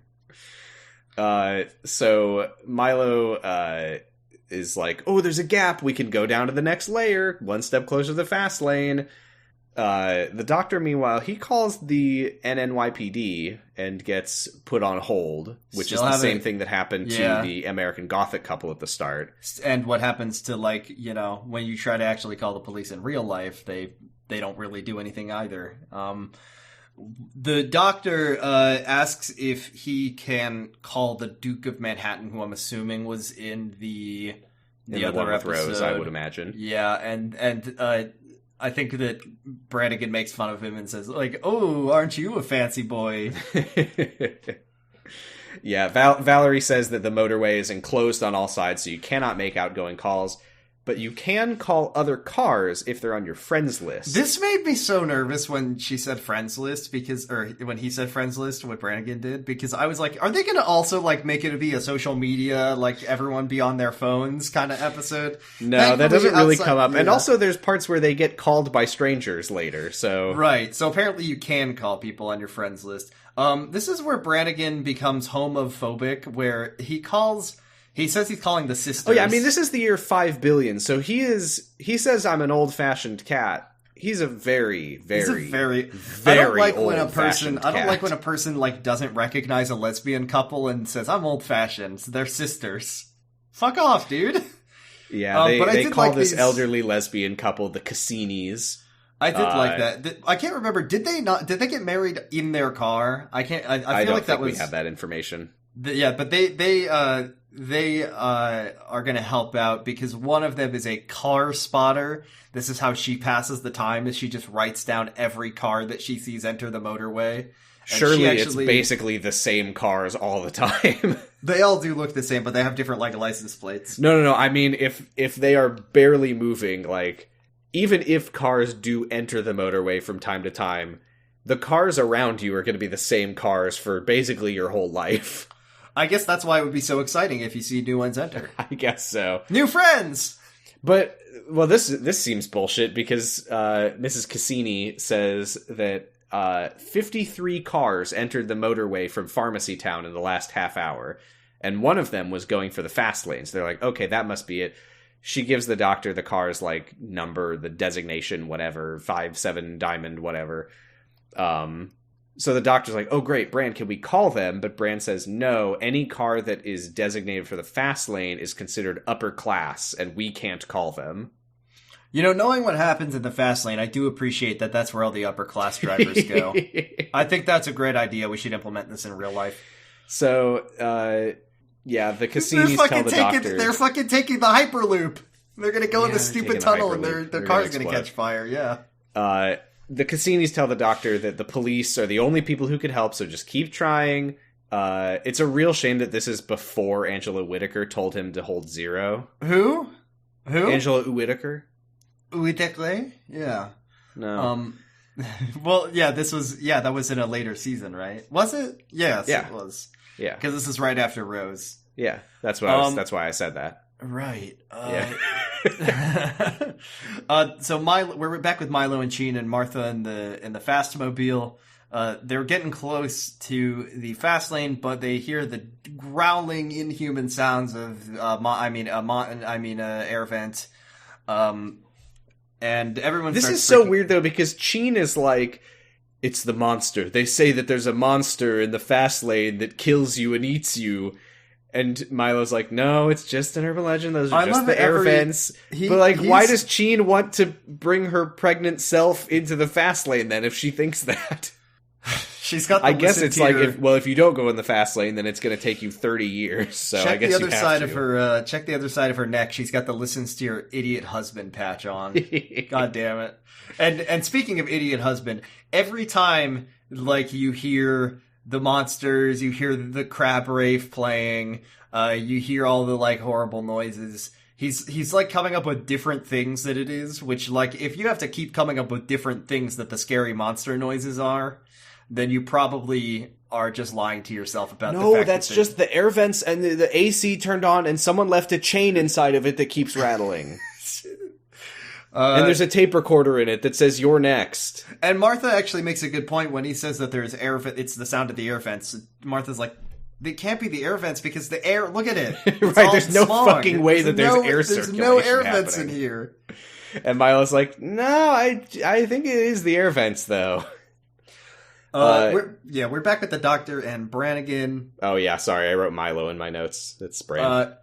So Milo, is like, oh, there's a gap. We can go down to the next layer. One step closer to the fast lane. The doctor, meanwhile, he calls the NNYPD and gets put on hold, which is the same thing that happened to the American Gothic couple at the start. And what happens to, like, you know, when you try to actually call the police in real life, they don't really do anything either. The doctor asks if he can call the Duke of Manhattan, who I'm assuming was in the other episode. Rose, I would imagine. Yeah, and I think that Brannigan makes fun of him and says, like, "Oh, aren't you a fancy boy?" Yeah, Valerie says that the motorway is enclosed on all sides, so you cannot make outgoing calls. But you can call other cars if they're on your friends list. This made me so nervous when she said friends list or when he said friends list, what Brannigan did, because I was like, are they going to also like make it be a social media, like everyone be on their phones kind of episode? No, that doesn't really come up. Yeah. And also there's parts where they get called by strangers later, so. Right. So apparently you can call people on your friends list. This is where Brannigan becomes homophobic, where he says he's calling the sisters. Oh yeah, I mean, this is the year 5 billion, so he says I'm an old-fashioned cat. He's a very, very, very I don't like when a person like doesn't recognize a lesbian couple and says, I'm old-fashioned. They're sisters. Fuck off, dude. Yeah, they call this elderly lesbian couple the Cassinis. I did like that. I can't remember. Did they get married in their car? I feel like that was. We have that information. Yeah, but they are going to help out because one of them is a car spotter. This is how she passes the time, is she just writes down every car that she sees enter the motorway. Surely it's basically the same cars all the time. They all do look the same, but they have different like license plates. No. I mean, if they are barely moving, like, even if cars do enter the motorway from time to time, the cars around you are going to be the same cars for basically your whole life. I guess that's why it would be so exciting if you see new ones enter. I guess so. New friends! But, well, this seems bullshit because Mrs. Cassini says that 53 cars entered the motorway from Pharmacy Town in the last half hour, and one of them was going for the fast lanes. They're like, okay, that must be it. She gives the doctor the car's, like, number, the designation, whatever, 5-7 diamond, whatever. So the doctor's like, oh, great, Brand, can we call them? But Brand says, no, any car that is designated for the fast lane is considered upper class, and we can't call them. You know, knowing what happens in the fast lane, I do appreciate that that's where all the upper class drivers go. I think that's a great idea. We should implement this in real life. So, yeah, the Cassinis tell the doctor... They're fucking taking the Hyperloop. They're going to go in the stupid tunnel, and their car's going to catch fire, yeah. The Cassinis tell the doctor that the police are the only people who could help, so just keep trying. It's a real shame that this is before Angela Whittaker told him to hold zero. Who? Angela Whittaker. Whittaker? Yeah. No. Well, yeah, that was in a later season, right? Was it? Yes, yeah. It was. Yeah. Because this is right after Rose. Yeah, that's why I said that. Right. Yeah. So we're back with Milo and Sheen and Martha in the Fastmobile. They're getting close to the fast lane, but they hear the growling, inhuman sounds of air vent. And everyone. This is so weird though, because Sheen is like, it's the monster. They say that there's a monster in the fast lane that kills you and eats you. And Milo's like, no, it's just an urban legend. Those are just the air vents. But, like, why does Sheen want to bring her pregnant self into the fast lane, then, if she thinks that? She's got the I guess it's like, if you don't go in the fast lane, then it's going to take you 30 years. So I guess you have to. Check the other side of her neck. She's got the listens to your idiot husband patch on. God damn it. And speaking of idiot husband, every time, like, you hear... the monsters, you hear the crab rave playing, you hear all the, like, horrible noises. He's like coming up with different things that it is, which like if you have to keep coming up with different things that the scary monster noises are, then you probably are just lying to yourself about the fact No, that's just the air vents and the AC turned on and someone left a chain inside of it that keeps rattling. And there's a tape recorder in it that says "You're next." And Martha actually makes a good point when he says that there's it's the sound of the air vents. Martha's like, it can't be the air vents because the air. Look at it. Right? There's no fucking way that there's air circulation. There's no air vents in here. And Milo's like, no, I think it is the air vents though. We're back with the doctor and Brannigan. Oh yeah, sorry, I wrote Milo in my notes. It's Bran.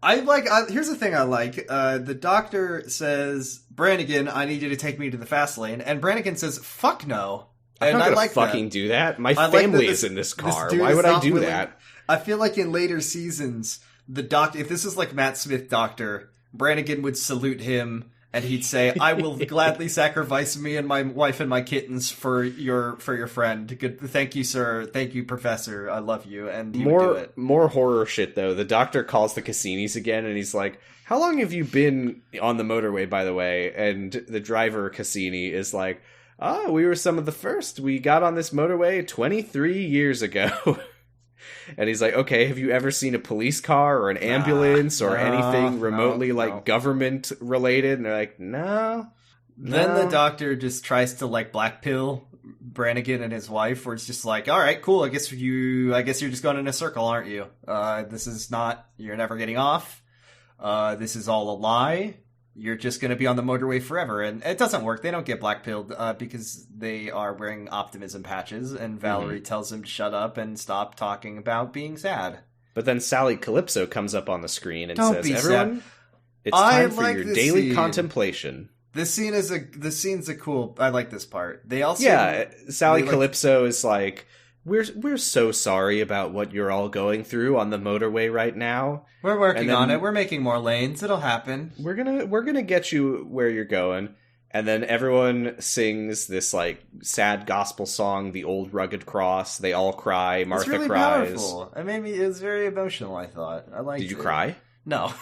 Here's the thing I like. The doctor says, Brannigan, I need you to take me to the fast lane. And Brannigan says, fuck no. I'm and not I gonna like fucking that. do that. My family is in this car. Why would I do that? I feel like in later seasons, the doctor, if this is like Matt Smith Doctor, Brannigan would salute him and he'd say, I will gladly sacrifice me and my wife and my kittens for your friend. Good, thank you, sir. Thank you, Professor. I love you. And he would do it. More horror shit, though. The doctor calls the Cassinis again, and he's like, how long have you been on the motorway, by the way? And the driver, Cassini, is like, we were some of the first. We got on this motorway 23 years ago. And he's like, okay, have you ever seen a police car or an ambulance or anything remotely government related? And they're like, no. Then the doctor just tries to like blackpill Brannigan and his wife, where it's just like, all right, cool. I guess you're just going in a circle, aren't you? You're never getting off. This is all a lie. You're just going to be on the motorway forever. And it doesn't work. They don't get blackpilled because they are wearing optimism patches. And Valerie tells him to shut up and stop talking about being sad. But then Sally Calypso comes up on the screen and Don't says, be everyone, sad. It's time for like your daily contemplation. The scene's a cool. I like this part. They also Sally Calypso is like, we're so sorry about what you're all going through on the motorway right now. We're working on it. We're making more lanes. It'll happen. We're gonna get you where you're going. And then everyone sings this like sad gospel song, "The Old Rugged Cross." They all cry. Martha it's really cries. Powerful. It was very emotional. I thought. I liked it. Did you cry? No.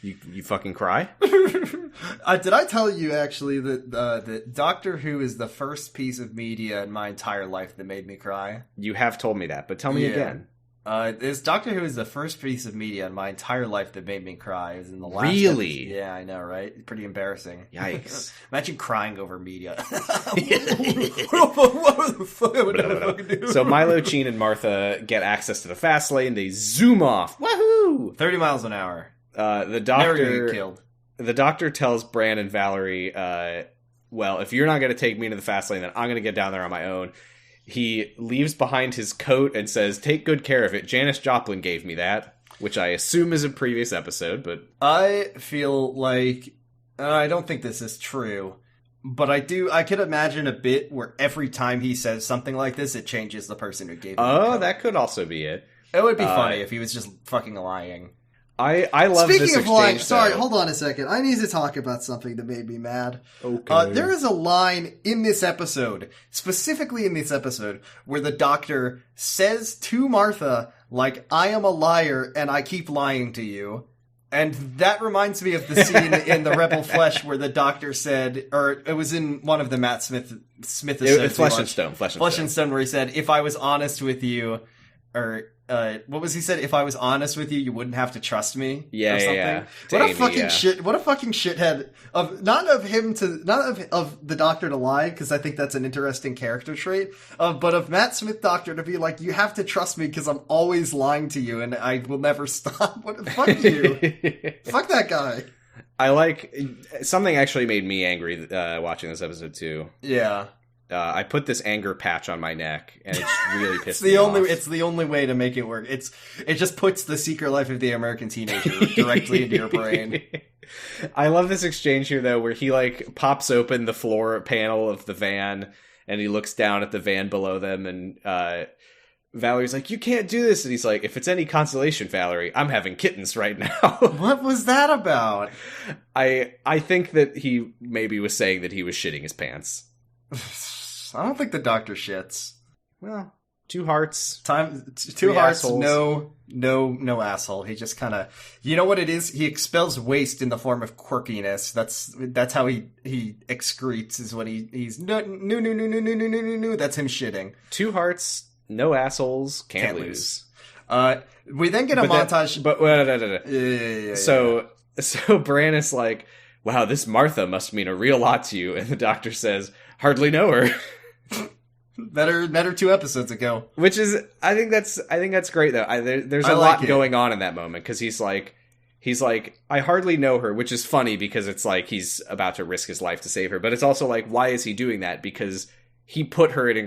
You fucking cry? Did I tell you actually that Doctor Who is the first piece of media in my entire life that made me cry? You have told me that, but tell me again. This Doctor Who is the first piece of media in my entire life that made me cry. It was in the last Really? episode. Yeah, I know, right? Pretty embarrassing. Yikes. Imagine crying over media. What the fuck am I gonna fucking do? So Milo, Sheen, and Martha get access to the fast lane. They zoom off. Woohoo! 30 miles an hour. The doctor Never get killed. The doctor tells Bran and Valerie, well, if you're not going to take me into the fast lane, then I'm going to get down there on my own. He leaves behind his coat and says, take good care of it. Janis Joplin gave me that, which I assume is a previous episode, but... I feel like... I don't think this is true, but I could imagine a bit where every time he says something like this, it changes the person who gave him the coat. That could also be it. It would be funny if he was just fucking lying. I love Speaking this of lying, exchange, sorry, though. hold on a second. I need to talk about something that made me mad. Okay. There is a line in this episode, specifically in this episode, where the doctor says to Martha, like, I am a liar and I keep lying to you. And that reminds me of the scene in The Rebel Flesh where the doctor said, or it was in one of the Matt Smith episodes. Flesh and Stone. Flesh and Stone, where he said, if I was honest with you, or... what was he said? If I was honest with you, you wouldn't have to trust me. Yeah, or something. yeah. What a fucking shit! What a fucking shithead of not of the doctor to lie, because I think that's an interesting character trait. But of Matt Smith Doctor to be like, you have to trust me because I'm always lying to you and I will never stop. Fuck you. Fuck that guy. I like something actually made me angry watching this episode too. Yeah. I put this anger patch on my neck, and it's really pissed me off. It's the only way to make it work. It just puts The Secret Life of the American Teenager directly into your brain. I love this exchange here, though, where he like pops open the floor panel of the van, and he looks down at the van below them, and Valerie's like, "You can't do this," and he's like, "If it's any consolation, Valerie, I'm having kittens right now." What was that about? I think that he maybe was saying that he was shitting his pants. I don't think the doctor shits. Well, 2 hearts. Two hearts, assholes. no asshole. He just kind of, you know what it is? He expels waste in the form of quirkiness. That's how he excretes, is when he's no. That's him shitting. 2 hearts, no assholes, can't lose. We then get a montage. Yeah. So Bran is like, wow, this Martha must mean a real lot to you. And the doctor says, hardly know her. Better 2 episodes ago. Which is, I think that's great though. There's a lot going on in that moment, because he's like, I hardly know her, which is funny because it's like he's about to risk his life to save her. But it's also like, why is he doing that? Because he put her at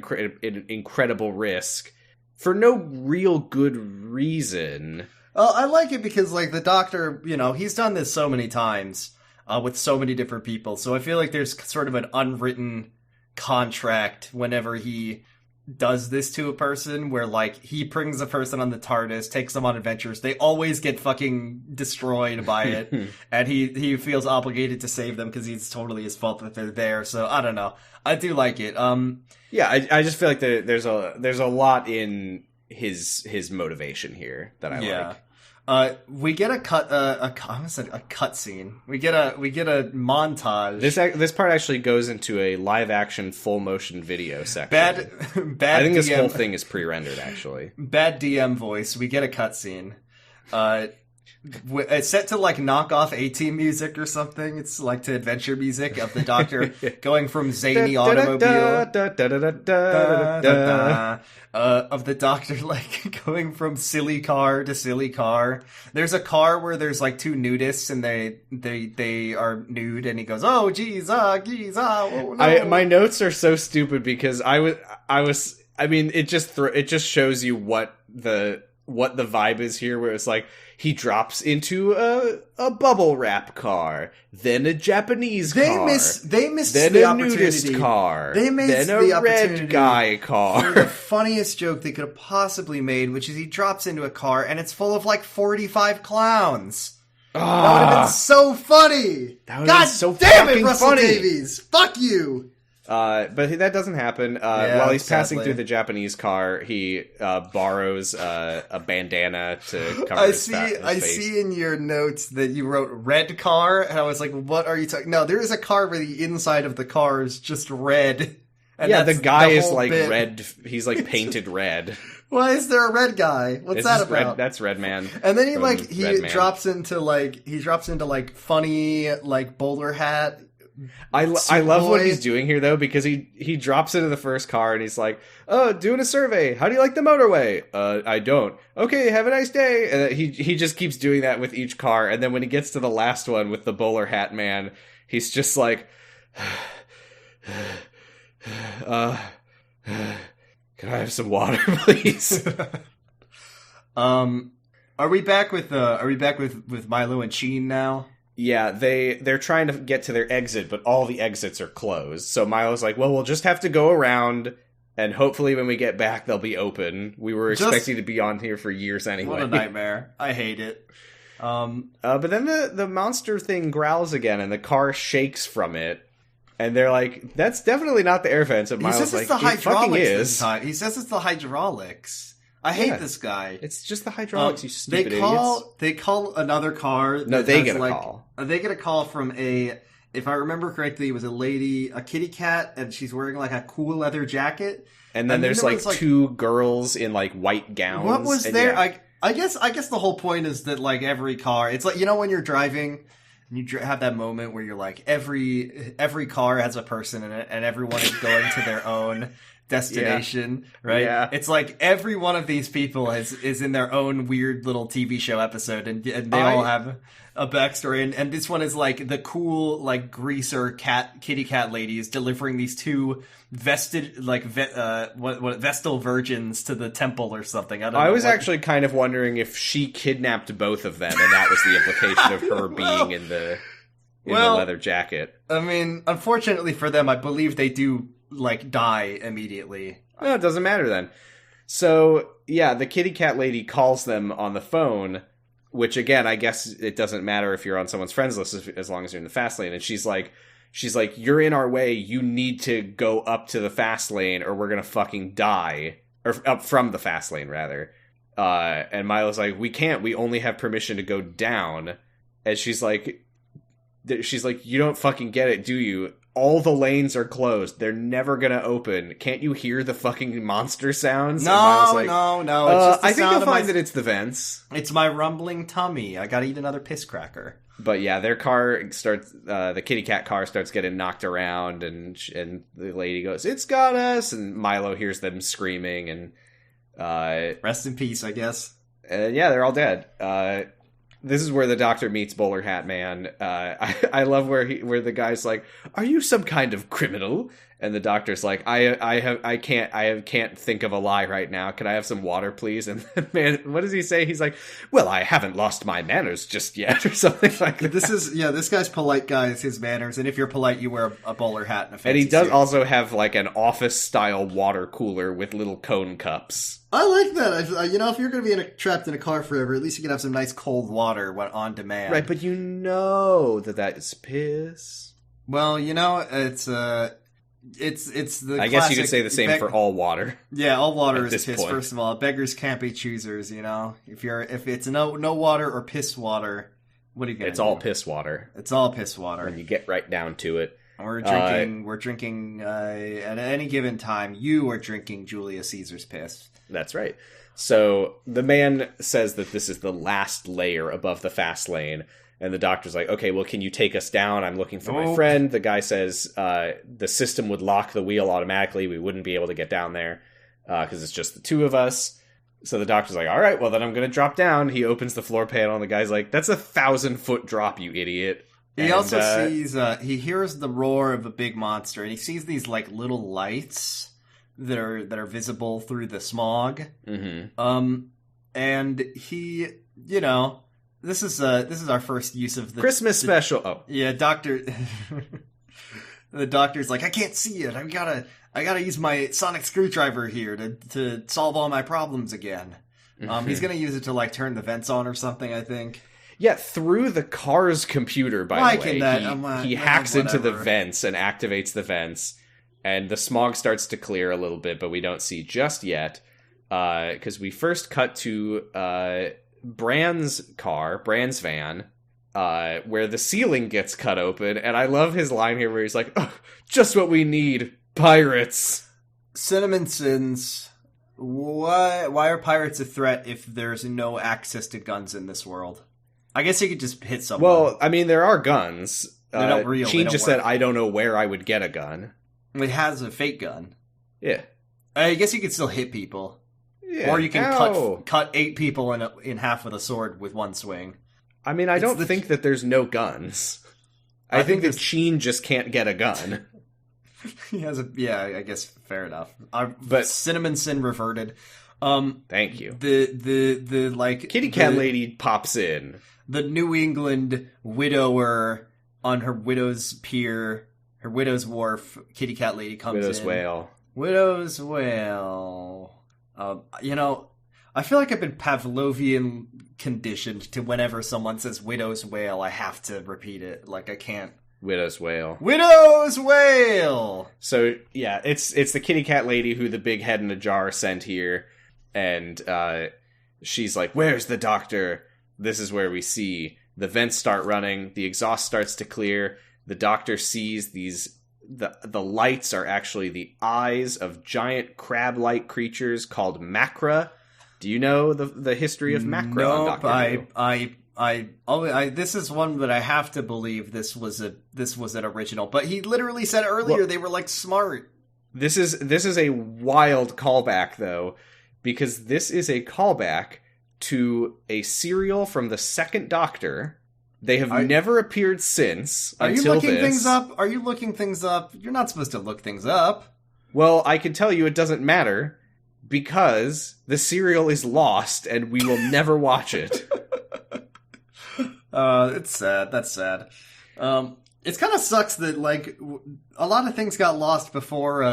incredible risk for no real good reason. Well, I like it because, like, the doctor, you know, he's done this so many times with so many different people. So I feel like there's sort of an unwritten contract whenever he does this to a person, where, like, he brings a person on the TARDIS, takes them on adventures. They always get fucking destroyed by it. And he feels obligated to save them because it's totally his fault that they're there. So I don't know. I do like it. Yeah, I just feel like there's a lot in his motivation here that I like. We get a cut scene. We get a montage. This part actually goes into a live action full motion video section. Bad. I think this whole thing is pre-rendered, actually. Bad DM voice. We get a cut scene. It's set to like knock off A-Team music or something. It's like to adventure music of the Doctor going from zany automobile of the Doctor like going from silly car to silly car. There's a car where there's like 2 nudists and they are nude, and he goes, "Oh geez, oh no." My notes are so stupid because I mean it just shows you what the vibe is here, where it's like he drops into a bubble wrap car, then a Japanese car, they missed then the a opportunity. nudist car, they missed then the a red guy car. For the funniest joke they could have possibly made, which is he drops into a car and it's full of like 45 clowns. That would have been so funny. That would have been so damn fucking it, Russell funny. Davies. Fuck you. But that doesn't happen. While he's passing through the Japanese car, he borrows a bandana to cover his face. I see in your notes that you wrote red car, and I was like, what are you talking? No, there is a car where the inside of the car is just red. And yeah, the guy is like bit. red. He's like painted red. Why is there a red guy? What's that about? That's Red Man. And then he drops into like funny like bowler hat. I love what he's doing here though, because he drops into the first car and he's like, "Oh, doing a survey. How do you like the motorway?" I don't. Okay, have a nice day." And he just keeps doing that with each car, and then when he gets to the last one with the bowler hat man, he's just like, "Can I have some water, please?" Are we back with Milo and Sheen now? Yeah, they're trying to get to their exit, but all the exits are closed. So Milo's like, "Well, we'll just have to go around, and hopefully when we get back, they'll be open. We were expecting to be on here for years anyway." What a nightmare. I hate it. But then the monster thing growls again, and the car shakes from it. And they're like, "That's definitely not the air vents." And Milo's like, "It fucking is." He says it's the hydraulics. I hate this guy. It's just the hydraulics, you stupid idiots. They call another car. No, they get a call. They get a call from if I remember correctly, it was a lady, a kitty cat, and she's wearing like a cool leather jacket. And then there's like 2 girls in like white gowns. What was there? Yeah. I guess the whole point is that like every car, it's like, you know, when you're driving and you have that moment where you're like, every car has a person in it and everyone is going to their own destination, right? Yeah. It's like every one of these people is in their own weird little TV show episode, and they all have a backstory. And this one is like the cool like greaser kitty cat ladies delivering these 2 vested like Vestal virgins to the temple or something. I was actually kind of wondering if she kidnapped both of them, and that was the implication of her being in the leather jacket. I mean, unfortunately for them, I believe they do like die immediately. No, it doesn't matter then. So yeah, the kitty cat lady calls them on the phone, which again, I guess it doesn't matter if you're on someone's friends list as long as you're in the fast lane. And she's like, "You're in our way. You need to go up to the fast lane or we're gonna fucking die." or up from the fast lane rather. And Milo's like, we can't. We only have permission to go down. And she's like, you don't fucking get it, do you? All the lanes are closed. They're never gonna open. Can't you hear the fucking monster sounds? No. It's just I think you'll find that it's the vents. It's my rumbling tummy. I gotta eat another piss cracker. But yeah, their car starts. The kitty cat car starts getting knocked around, and the lady goes, "It's got us!" And Milo hears them screaming, and rest in peace, I guess. And yeah, they're all dead. This is where the doctor meets Bowler Hat Man. I love where the guy's like, "Are you some kind of criminal?" And the doctor's like, "I can't think of a lie right now. Can I have some water, please?" And the man, what does he say? He's like, "Well, I haven't lost my manners just yet," or something like that. This guy's polite guy is his manners, and if you're polite, you wear a bowler hat and a fancy And he does suit. also have like an office style water cooler with little cone cups. I like that. If you're going to be trapped in a car forever, At least you can have some nice cold water when on demand. Right, but you know that is piss. Well, it's the. I guess you could say the same for all water. Yeah, all water at is this piss. point. First of all, beggars can't be choosers. If it's no water or piss water, what are you gonna do? It's all piss water. It's all piss water. When you get right down to it. We're drinking. At any given time, you are drinking Julius Caesar's piss. That's right. So the man says that this is the last layer above the fast lane. And the doctor's like, "Okay, well, can you take us down? I'm looking for my friend." The guy says the system would lock the wheel automatically. We wouldn't be able to get down there because it's just the two of us. So the doctor's like, "All right, well, then I'm going to drop down." He opens the floor panel, and the guy's like, "That's a 1,000-foot drop, you idiot." He also sees, he hears the roar of a big monster, and he sees these like little lights that are visible through the smog. Mm-hmm. And he, this is our first use of the Christmas special. Oh, yeah, doctor. The doctor's like, "I can't see it. I gotta use my sonic screwdriver here to solve all my problems again." He's gonna use it to like turn the vents on or something, I think. Yeah, through the car's computer, by the way. He hacks into the vents and activates the vents, and the smog starts to clear a little bit, but we don't see just yet, because we first cut to Bran's van, where the ceiling gets cut open, and I love his line here where he's like, "Oh, just what we need, pirates." Cinnamon Sins, why are pirates a threat if there's no access to guns in this world? I guess you could just hit someone. Well, I mean, there are guns. They're not real. Sheen just said, "I don't know where I would get a gun." It has a fake gun. Yeah. I guess you could still hit people. Yeah. Or you can cut 8 people in half with a sword with one swing. I mean, I don't think that there's no guns. I think that Sheen just can't get a gun. He has I guess fair enough. But Cinnamon Sin reverted. Thank you. The like Kitty Cat Lady pops in. The New England widower on her widow's pier, her widow's wharf. Kitty Cat Lady comes Widow's in. Whale. Widow's Whale. I feel like I've been Pavlovian conditioned to whenever someone says Widow's Whale, I have to repeat it. Like, I can't. Widow's Whale. Widow's Whale! So, yeah, it's the Kitty Cat Lady who the big head in a jar sent here. And she's like, "Where's the doctor?" This is where we see the vents start running. The exhaust starts to clear. The doctor sees the lights are actually the eyes of giant crab-like creatures called macra. Do you know the history of macra on Doctor Who? This is one that I have to believe this was an original. But he literally said earlier they were like smart. This is a wild callback though, because this is a callback to a serial from the second Doctor. They have never appeared since. Are you until looking this. things up? Are you looking things up? You're not supposed to look things up. Well, I can tell you it doesn't matter because the serial is lost and we will never watch it. It's sad. That's sad. It kind of sucks that like a lot of things got lost before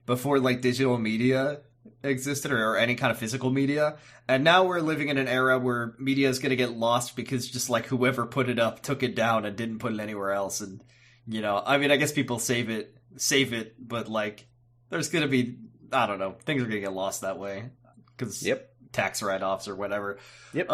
like digital media existed or any kind of physical media, and now we're living in an era where media is going to get lost because just like whoever put it up took it down and didn't put it anywhere else. And I mean, I guess people save it, but like there's going to be I don't know. Things are going to get lost that way. Because tax write-offs or whatever. Yep.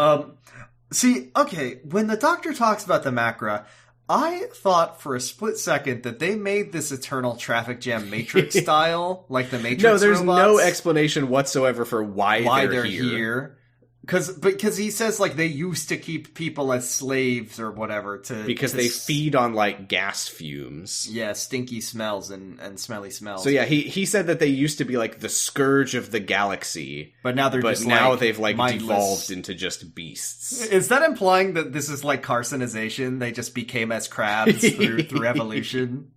See, okay, when the Doctor talks about the Macra, I thought for a split second that they made this eternal traffic jam Matrix style, like the Matrix. No, there's robots, no explanation whatsoever for why they're here. Because he says like they used to keep people as slaves or whatever because they feed on like gas fumes. Yeah, stinky smells and smelly smells. So yeah, he said that they used to be like the scourge of the galaxy, but now they've like mindless. Devolved into just beasts. Is that implying that this is like carcinization? They just became as crabs through evolution.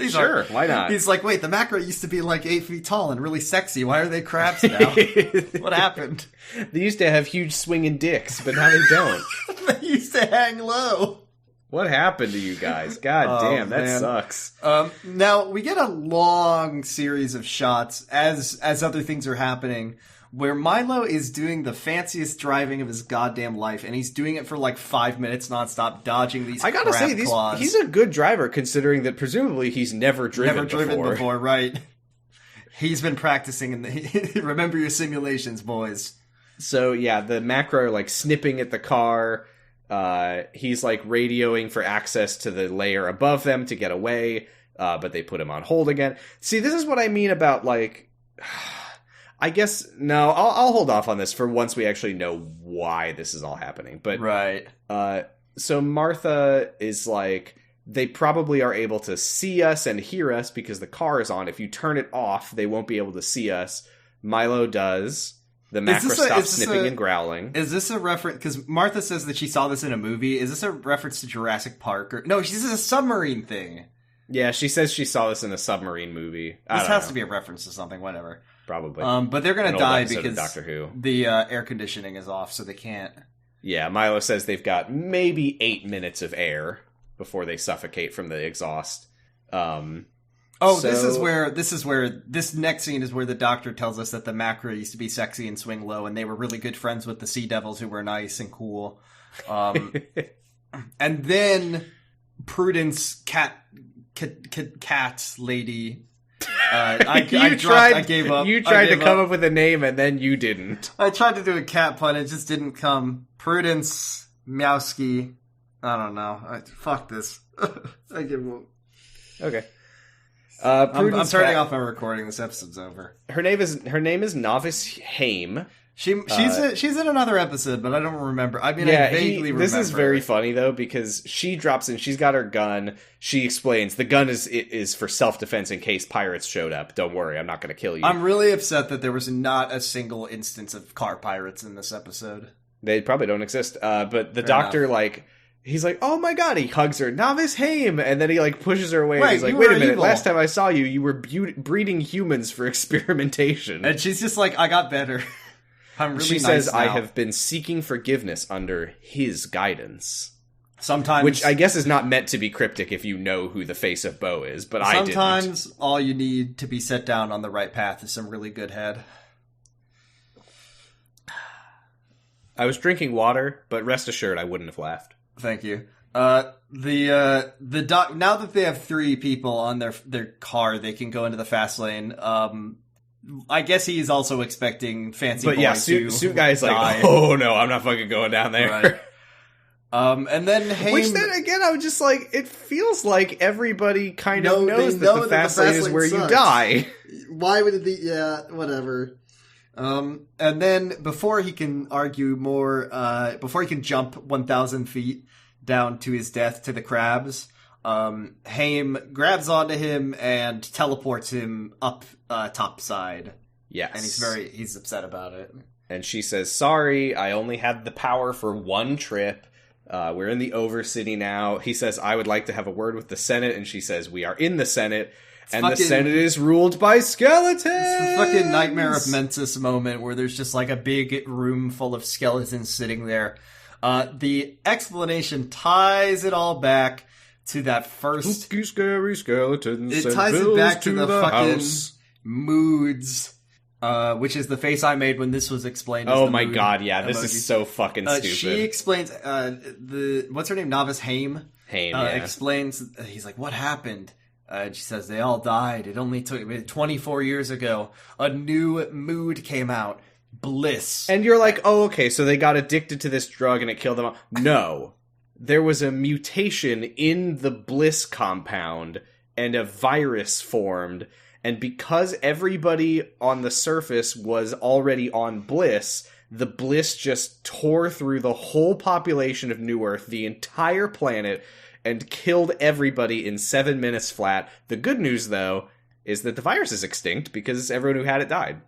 Sure, why not? He's like, wait, the Macra used to be like 8 feet tall and really sexy. Why are they crabs now? What happened? They used to have huge swinging dicks, but now they don't. They used to hang low. What happened to you guys? God damn, that sucks. Now, we get a long series of shots as other things are happening, where Milo is doing the fanciest driving of his goddamn life, and he's doing it for like 5 minutes nonstop, dodging these. I gotta say, he's a good driver, considering that presumably he's never driven before, right? He's been practicing. Remember your simulations, boys. So yeah, the Macra are like snipping at the car. He's like radioing for access to the layer above them to get away, but they put him on hold again. See, this is what I mean about like. I guess, no, I'll hold off on this for once we actually know why this is all happening. But right. So Martha is like, they probably are able to see us and hear us because the car is on. If you turn it off, they won't be able to see us. Milo does. The Macra stops snipping and growling. Is this a reference? Because Martha says that she saw this in a movie. Is this a reference to Jurassic Park? No, she says a submarine thing. Yeah, she says she saw this in a submarine movie. This has to be a reference to something, whatever. Probably. But they're going to die because Doctor Who. The air conditioning is off, so they can't. Yeah, Milo says they've got maybe 8 minutes of air before they suffocate from the exhaust. This is where this next scene is where the Doctor tells us that the Macra used to be sexy and swing low, and they were really good friends with the Sea Devils, who were nice and cool. And then Prudence cat lady. I gave up. You tried to come up with a name and then you didn't. I tried to do a cat pun, it just didn't come. Prudence Meowski. I don't know. Fuck this. I give up. Okay. I'm turning off my recording. This episode's over. Her name is Novice Haim. She's in another episode, but I don't remember. I mean, I vaguely remember. This is very funny though, because she drops in. She's got her gun. She explains the gun is for self-defense in case pirates showed up. Don't worry, I'm not going to kill you. I'm really upset that there was not a single instance of car pirates in this episode. They probably don't exist. But the Doctor, like, he's like, oh my god, he hugs her, Novice Haim, and then he like pushes her away. And he's like, wait a minute, last time I saw you, you were breeding humans for experimentation. And she's just like, I got better. I'm really she nice says, now. I have been seeking forgiveness under his guidance. Sometimes, which I guess is not meant to be cryptic if you know who the face of Bo is, but I didn't. Sometimes all you need to be set down on the right path is some really good head. I was drinking water, but rest assured I wouldn't have laughed. Thank you. Now that they have 3 people on their car, they can go into the fast lane. I guess he's also expecting Fancy Boy to Suit Guy's die. Like, oh no, I'm not fucking going down there. Right. And then Haim... Which then again, I was just like, it feels like everybody kind of knows that the fast lane is where you die. Why would it be? Yeah, whatever. And then before he can argue more, before he can jump 1,000 feet down to his death to the crabs, Haim grabs onto him and teleports him up topside. Yes. And he's upset about it. And she says, sorry, I only had the power for one trip. We're in the Overcity now. He says, I would like to have a word with the Senate. And she says, we are in the Senate. The Senate is ruled by skeletons! It's the fucking Nightmare of Mensis moment where there's just like a big room full of skeletons sitting there. The explanation ties it all back to that first... Spooky, scary skeletons. It ties it back to the fucking moods, which is the face I made when this was explained. Oh my god, yeah, this is so fucking stupid. She explains, what's her name? Novice Haim? Haim, yeah. Explains, he's like, what happened? And she says, they all died. It only took 24 years ago. A new mood came out. Bliss. And you're like, oh, okay, so they got addicted to this drug and it killed them all. No. There was a mutation in the Bliss compound and a virus formed. And because everybody on the surface was already on Bliss, the Bliss just tore through the whole population of New Earth, the entire planet, and killed everybody in 7 minutes flat. The good news, though, is that the virus is extinct because everyone who had it died.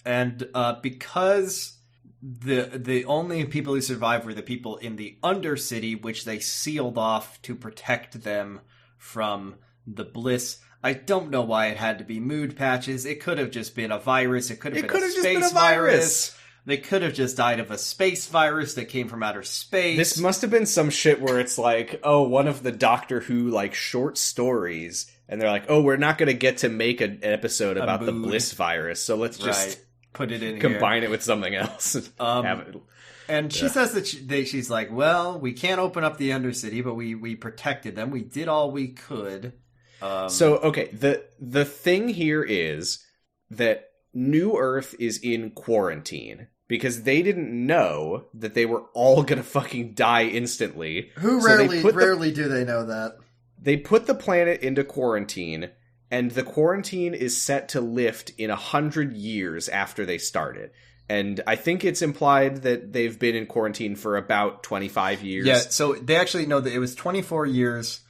And because the only people who survived were the people in the Undercity, which they sealed off to protect them from the Bliss. I don't know why it had to be mood patches. It could have just been a virus. It could have been a space virus. They could have just died of a space virus that came from outer space. This must have been some shit where it's like, oh, one of the Doctor Who, like, short stories. And they're like, oh, we're not going to get to make an episode about the Bliss virus. So let's just put it in combine it with something else. And she says that she's like, well, we can't open up the Undercity, but we protected them. We did all we could. So, okay, the thing here is that New Earth is in quarantine. Because they didn't know that they were all gonna fucking die instantly. Rarely do they know that. They put the planet into quarantine, and the quarantine is set to lift in 100 years after they started. And I think it's implied that they've been in quarantine for about 25 years. Yeah, so they actually know that it was 24 years,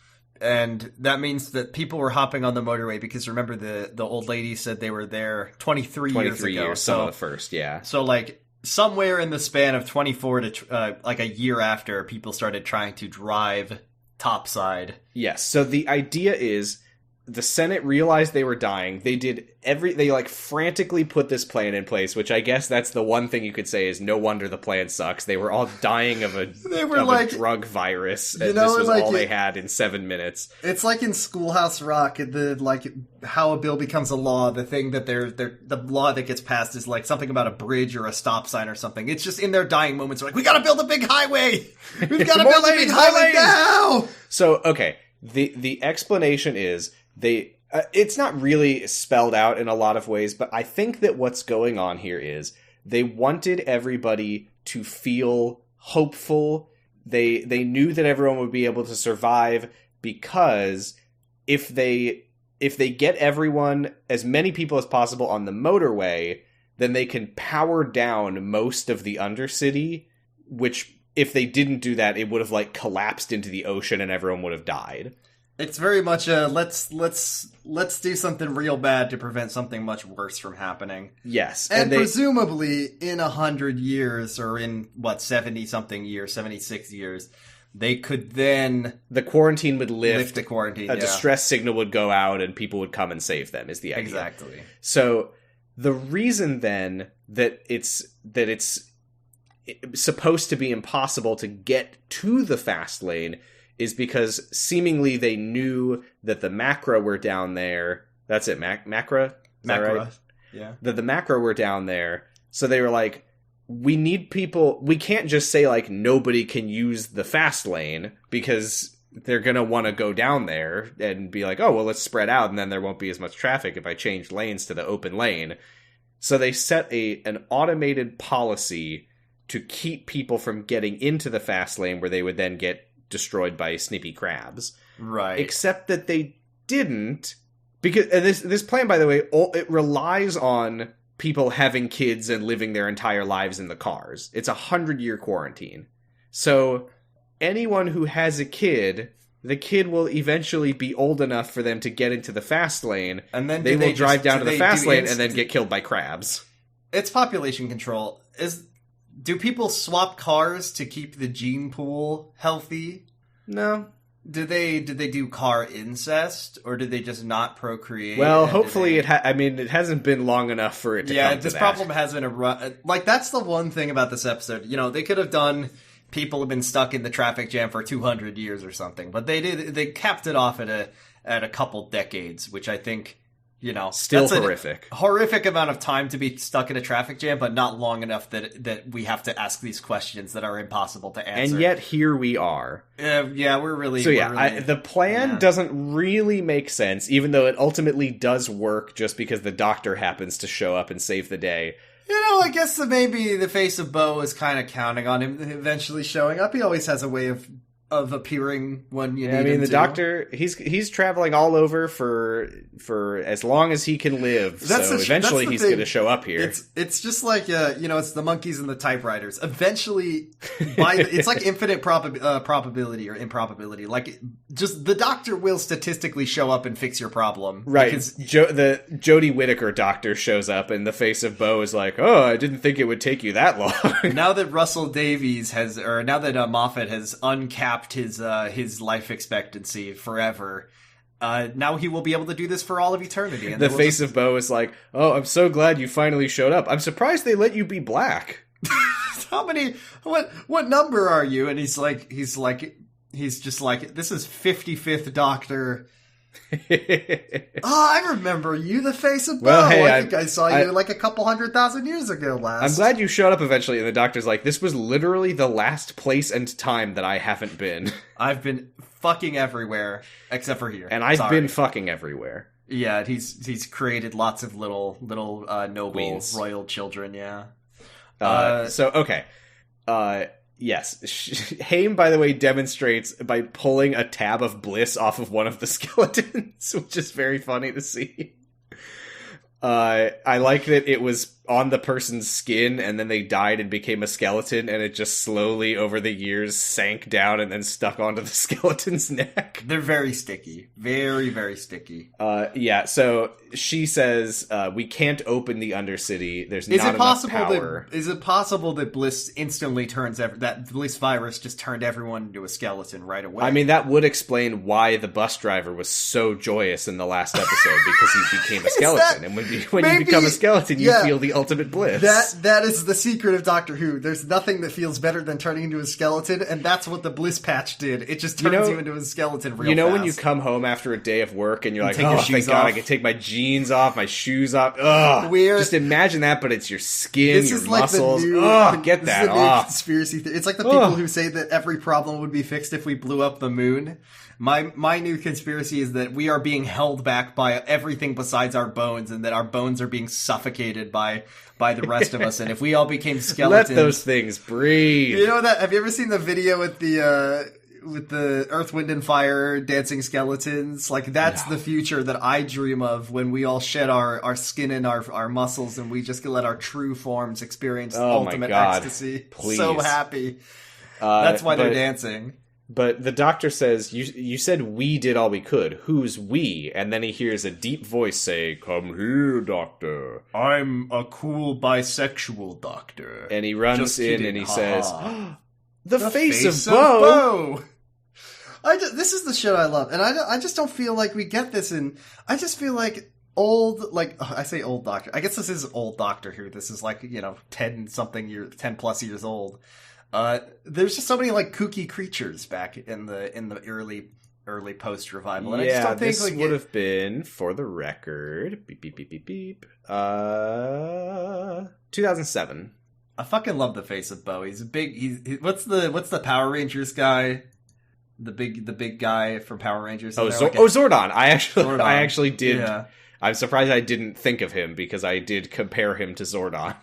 and that means that people were hopping on the motorway, because remember the old lady said they were there 23 years ago. Some of the first, yeah. So, like, somewhere in the span of 24 to like a year after, people started trying to drive topside. Yes. So the idea is the Senate realized they were dying. They like frantically put this plan in place, which I guess that's the one thing you could say is no wonder the plan sucks. They were all dying of a drug virus, and this was all they had in 7 minutes. It's like in Schoolhouse Rock, how a bill becomes a law. The thing that the law that gets passed is like something about a bridge or a stop sign or something. It's just in their dying moments, they're like, we gotta build a big highway. We've gotta build a big highway now. So okay, the explanation is. It's not really spelled out in a lot of ways, but I think that what's going on here is they wanted everybody to feel hopeful. They knew that everyone would be able to survive, because if they get everyone, as many people as possible on the motorway, then they can power down most of the Undercity, which if they didn't do that, it would have like collapsed into the ocean and everyone would have died. It's very much a let's do something real bad to prevent something much worse from happening. Yes. And presumably in 100 years, or in 70-something years, 76 years, they could then... The quarantine would lift the quarantine, a distress signal would go out and people would come and save them, is the idea. Exactly. So the reason then that it's supposed to be impossible to get to the fast lane is because seemingly they knew that the Macra were down there. That's it, Macra? Macra, right? Yeah. That the Macra were down there. So they were like, we need people... We can't just say, like, nobody can use the fast lane, because they're going to want to go down there and be like, oh, well, let's spread out, and then there won't be as much traffic if I change lanes to the open lane. So they set an automated policy to keep people from getting into the fast lane, where they would then get destroyed by snippy crabs. Right. Except that they didn't, because this plan, by the way, it relies on people having kids and living their entire lives in the cars. It's 100-year quarantine. So anyone who has a kid, the kid will eventually be old enough for them to get into the fast lane, and then they will drive down to the fast lane and then get killed by crabs. It's population control. Do people swap cars to keep the gene pool healthy? No. Did they do car incest, or did they just not procreate? Well, hopefully it hasn't been long enough for it to come to that. Yeah, this problem has been like, that's the one thing about this episode. You know, they could have done people have been stuck in the traffic jam for 200 years or something, but they capped it off at a couple decades, which I think You know, Still that's horrific. a horrific amount of time to be stuck in a traffic jam, but not long enough that we have to ask these questions that are impossible to answer. And yet here we are. Yeah, we're really... So we're really, the plan doesn't really make sense, even though it ultimately does work just because the doctor happens to show up and save the day. You know, I guess that maybe the face of Bo is kind of counting on him eventually showing up. He always has a way of appearing when you need him. I mean, the doctor, he's traveling all over for as long as he can live. Eventually he's going to show up here. It's just like it's the monkeys and the typewriters. Eventually, it's like infinite probability or improbability. Like just the doctor will statistically show up and fix your problem. Right. The Jodie Whittaker doctor shows up, and the face of Bo is like, "Oh, I didn't think it would take you that long." Now that Russell Davies now that Moffat has uncapped his life expectancy forever, now he will be able to do this for all of eternity. And the face of Bo is like, "Oh, I'm so glad you finally showed up. I'm surprised they let you be black." What number are you? And he's just like, this is 55th Doctor. I remember you, the face of Bo. Well, hey, I think I saw you like a couple 100,000 years ago last. I'm glad you showed up eventually, and the doctor's like, this was literally the last place and time that I haven't been. I've been fucking everywhere, except for here. And I've been fucking everywhere. Yeah, he's created lots of little noble Queens. Royal children, yeah. Yes. Haim, by the way, demonstrates by pulling a tab of bliss off of one of the skeletons, which is very funny to see. I like that it was on the person's skin, and then they died and became a skeleton, and it just slowly, over the years, sank down and then stuck onto the skeleton's neck. They're very sticky. Very, very sticky. So she says, we can't open the Undercity. There's not enough power. Is it possible that Bliss instantly that Bliss virus just turned everyone into a skeleton right away? I mean, that would explain why the bus driver was so joyous in the last episode, because he became a skeleton. And when you become a skeleton, you feel the ultimate bliss. That is the secret of Doctor Who. There's nothing that feels better than turning into a skeleton, and that's what the bliss patch did. It just turns you into a skeleton real fast. When you come home after a day of work and you're like, oh, thank God, I can take my jeans off, my shoes off. Ugh. Just imagine that, but it's your skin, your muscles. Get that off. Conspiracy theory. It's like the people who say that every problem would be fixed if we blew up the moon. My new conspiracy is that we are being held back by everything besides our bones, and that our bones are being suffocated by the rest of us. And if we all became skeletons, let those things breathe. You know that? Have you ever seen the video with the Earth, Wind, and Fire dancing skeletons? Like, that's the future that I dream of, when we all shed our skin and our muscles, and we just let our true forms experience ultimate ecstasy. Please. So happy. That's why they're dancing. But the doctor says, you said we did all we could. Who's we? And then he hears a deep voice say, "Come here, doctor. I'm a cool bisexual doctor." And he runs in and he says, the face of Bo! This is the show I love. And I just don't feel like we get this I just feel like I say old Doctor. I guess this is old Doctor Who. This is 10 plus years old. There's just so many kooky creatures back in the early post revival. And I just don't think this would have been, for the record, beep beep beep beep beep. 2007. I fucking love the face of Bo. He's a big. What's the Power Rangers guy? The big guy from Power Rangers. Zordon. I actually did. Yeah. I'm surprised I didn't think of him, because I did compare him to Zordon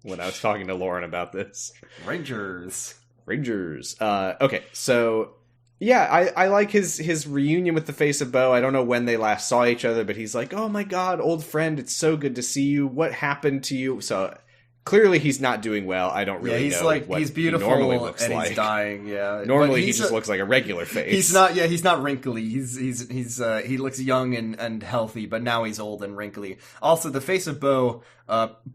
when I was talking to Lauren about this. Rangers. Okay, so yeah, I like his reunion with the face of Bo. I don't know when they last saw each other, but he's like, "Oh my God, old friend, it's so good to see you. What happened to you?" So clearly he's not doing well. I don't really know what he's beautiful, he normally looks and like. He's dying. Yeah, normally he just looks like a regular face. He's not. Yeah, he's not wrinkly. He looks young and healthy, but now he's old and wrinkly. Also, the face of Bo,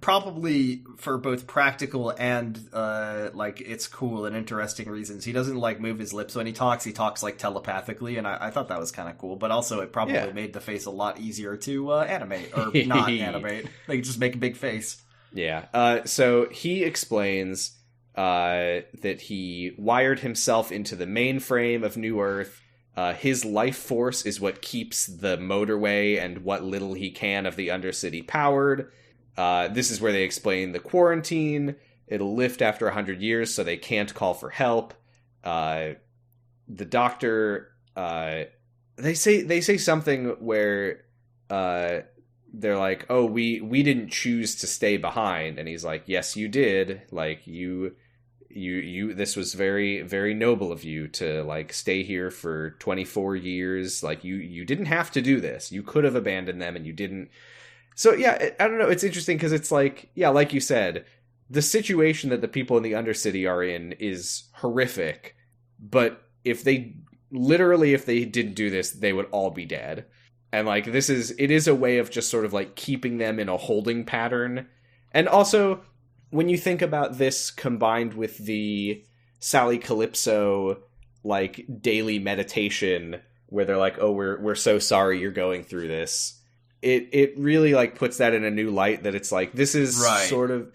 probably for both practical and it's cool and interesting reasons. He doesn't move his lips when he talks. He talks telepathically, and I thought that was kind of cool. But also, it probably made the face a lot easier to animate or not animate. They could just make a big face. Yeah. So he explains that he wired himself into the mainframe of New Earth, His life force is what keeps the motorway and what little he can of the Undercity powered. This is where they explain the quarantine. It'll lift after 100 years, so they can't call for help. The doctor, they say something where they're like, "Oh, we didn't choose to stay behind," and he's like, "Yes, you did. Like you. This was very, very noble of you to like stay here for 24 years. Like you didn't have to do this. You could have abandoned them, and you didn't." So yeah, I don't know. It's interesting because it's like, yeah, like you said, the situation that the people in the Undercity are in is horrific. But if they didn't do this, they would all be dead. And like it is a way of just sort of like keeping them in a holding pattern. And also, when you think about this combined with the Sally Calypso like daily meditation where they're like, "Oh, we're so sorry you're going through this." It really like puts that in a new light that it's like this is sort of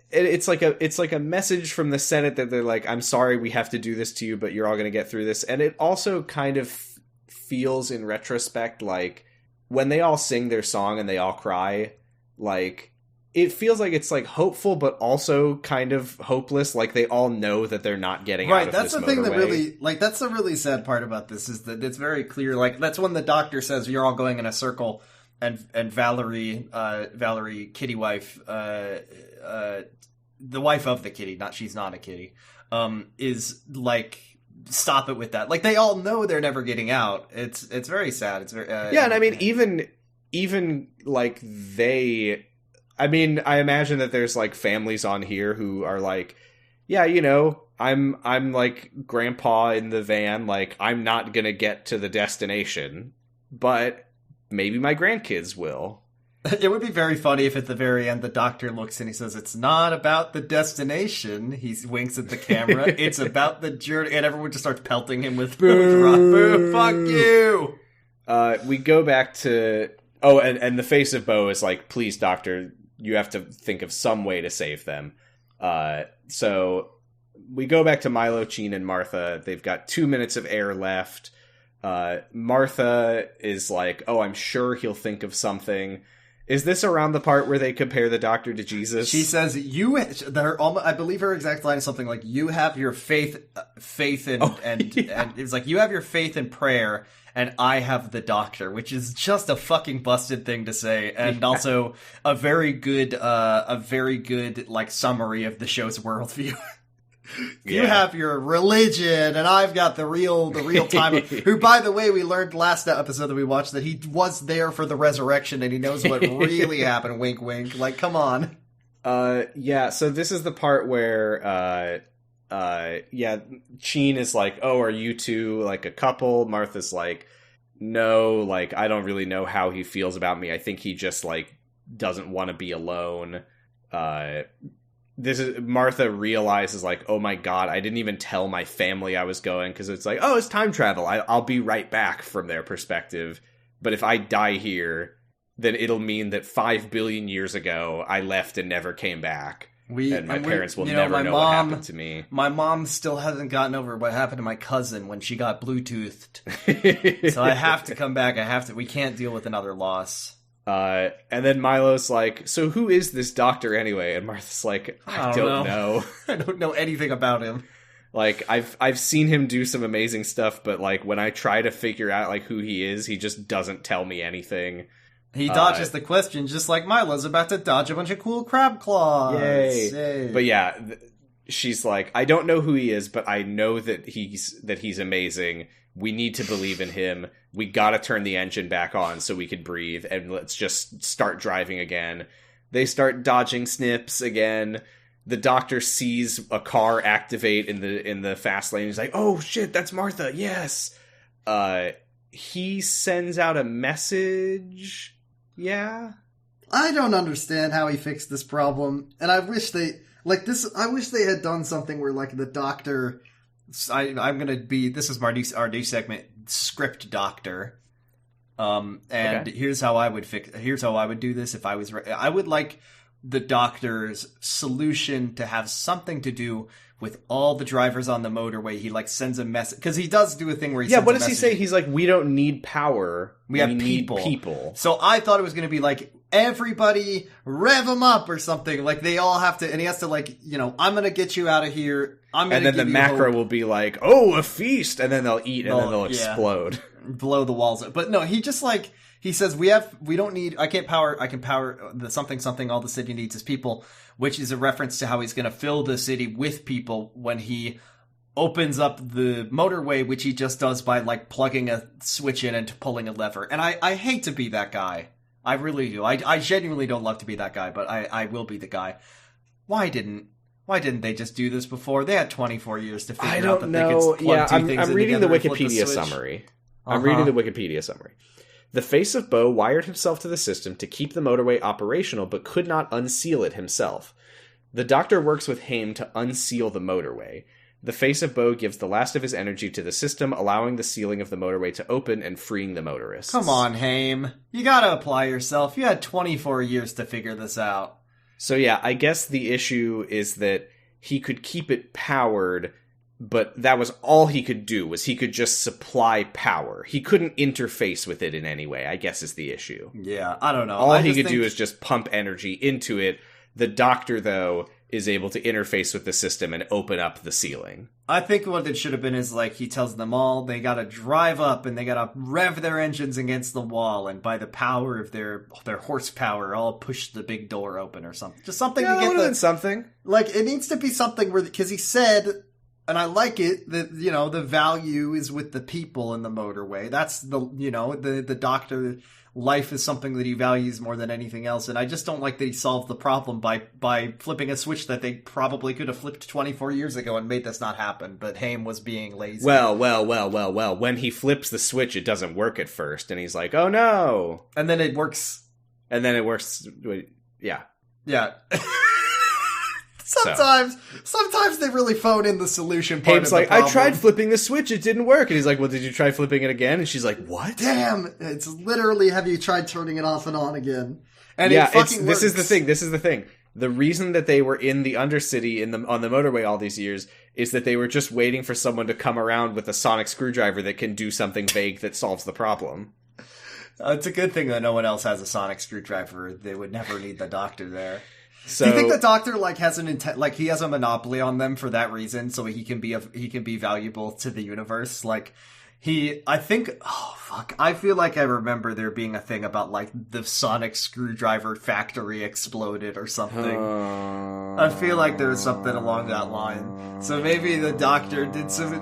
it's like a message from the Senate that they're like, "I'm sorry we have to do this to you, but you're all going to get through this." And it also kind of feels in retrospect like when they all sing their song and they all cry, like it feels like it's like hopeful but also kind of hopeless. Like they all know that they're not getting out of that's this the thing motorway. that really like that's the really sad part about this is that it's very clear. Like that's when the doctor says you're all going in a circle, and Valerie kitty wife, the wife of the kitty, she's not a kitty, is like, stop it with that. Like they all know they're never getting out. It's very sad. It's very and I mean even like they. I mean, I imagine that there's like families on here who are like, yeah, you know, I'm like grandpa in the van, like I'm not gonna get to the destination, but maybe my grandkids will. It would be very funny if at the very end the doctor looks and he says, "It's not about the destination." He winks at the camera. "It's about the journey," and everyone just starts pelting him with boo, fuck you. We go back to and the face of Bo is like, "Please, doctor, you have to think of some way to save them." So we go back to Milo, Sheen, and Martha. They've got 2 minutes of air left. Martha is like, "Oh, I'm sure he'll think of something." Is this around the part where they compare the doctor to Jesus? She says, I believe her exact line is something like, "You have your faith in," and it's like, "You have your faith in prayer, and I have the doctor," which is just a fucking busted thing to say, and also a very good like summary of the show's worldview. You have your religion, and I've got the real time. Who, by the way, we learned last episode that we watched that he was there for the resurrection, and he knows what really happened. Wink, wink. Like, come on. Yeah. So this is the part where, Sheen is like, "Oh, are you two like a couple?" Martha's like, "No, like I don't really know how he feels about me. I think he just like doesn't want to be alone." Martha realizes like, "Oh my god, I didn't even tell my family I was going," because it's like, "Oh, it's time travel. I'll be right back," from their perspective. But if I die here, then it'll mean that 5 billion years ago I left and never came back. And my parents will never know what happened to me. My mom still hasn't gotten over what happened to my cousin when she got Bluetoothed. So I have to come back. We can't deal with another loss. And then Milo's like, "So who is this doctor anyway?" And Martha's like, I don't know. I don't know anything about him. Like, I've seen him do some amazing stuff, but like when I try to figure out like who he is, he just doesn't tell me anything. He dodges the question just like Milo's about to dodge a bunch of cool crab claws. Yay. But yeah, she's like, "I don't know who he is, but I know that he's amazing. We need to believe in him. We gotta turn the engine back on so we can breathe, and let's just start driving again." They start dodging snips again. The doctor sees a car activate in the fast lane. He's like, "Oh shit, that's Martha, yes!" He sends out a message. Yeah? I don't understand how he fixed this problem, and I wish they had done something where like the doctor... I'm gonna be. This is our new segment, script doctor. And okay. Here's how I would do this if I was. I would like the doctor's solution to have something to do with all the drivers on the motorway. He like sends a message because he does do a thing where he sends what a does he message. say? He's like, we don't need power. We have need people. people. So I thought it was going to be like, everybody rev them up or something. Like they all have to, and he has to like, I'm going to get you out of here. I'm going to And then the macro will be like, oh, a feast. And then they'll eat and then they'll explode. Blow the walls up. But no, he just like, he says, I can power the something, all the city needs is people, which is a reference to how he's going to fill the city with people when he opens up the motorway, which he just does by like plugging a switch in and pulling a lever. And I hate to be that guy. I really do. I genuinely don't love to be that guy, but I will be the guy. Why didn't they just do this before? They had 24 years to figure out that they could plug two things I'm reading the together and flip Wikipedia switch. summary. I'm reading the Wikipedia summary. The face of Bo wired himself to the system to keep the motorway operational, but could not unseal it himself. The doctor works with Haim to unseal the motorway. The face of Bo gives the last of his energy to the system, allowing the sealing of the motorway to open and freeing the motorists. Come on, Haim. You gotta apply yourself. You had 24 years to figure this out. So yeah, I guess the issue is that he could keep it powered, but that was all he could do, was he could just supply power. He couldn't interface with it in any way, I guess is the issue. Yeah, I don't know. All he could do is just pump energy into it. The doctor, though, is able to interface with the system and open up the ceiling. I think what it should have been is, like, he tells them all they gotta drive up and they gotta rev their engines against the wall, and by the power of their horsepower, all push the big door open or something. Just something to get something. Like, it needs to be something where, because he said, and I like it, that, the value is with the people in the motorway. That's the doctor... Life is something that he values more than anything else, and I just don't like that he solved the problem by flipping a switch that they probably could have flipped 24 years ago and made this not happen, but Haim was being lazy. Well. When he flips the switch, it doesn't work at first, and he's like, oh no! And then it works. Yeah. Yeah. Sometimes they really phone in the solution part Haim's of the like, problem. I tried flipping the switch, it didn't work. And he's like, well, did you try flipping it again? And she's like, what? Damn, it's literally, have you tried turning it off and on again? And yeah, it fucking works. This is the thing. The reason that they were in the Undercity on the motorway all these years is that they were just waiting for someone to come around with a sonic screwdriver that can do something vague that solves the problem. It's a good thing that no one else has a sonic screwdriver. They would never need the doctor there. So, do you think the doctor has he has a monopoly on them for that reason, so he can be valuable to the universe? I feel like I remember there being a thing about like the sonic screwdriver factory exploded or something. I feel like there was something along that line. So maybe the doctor did some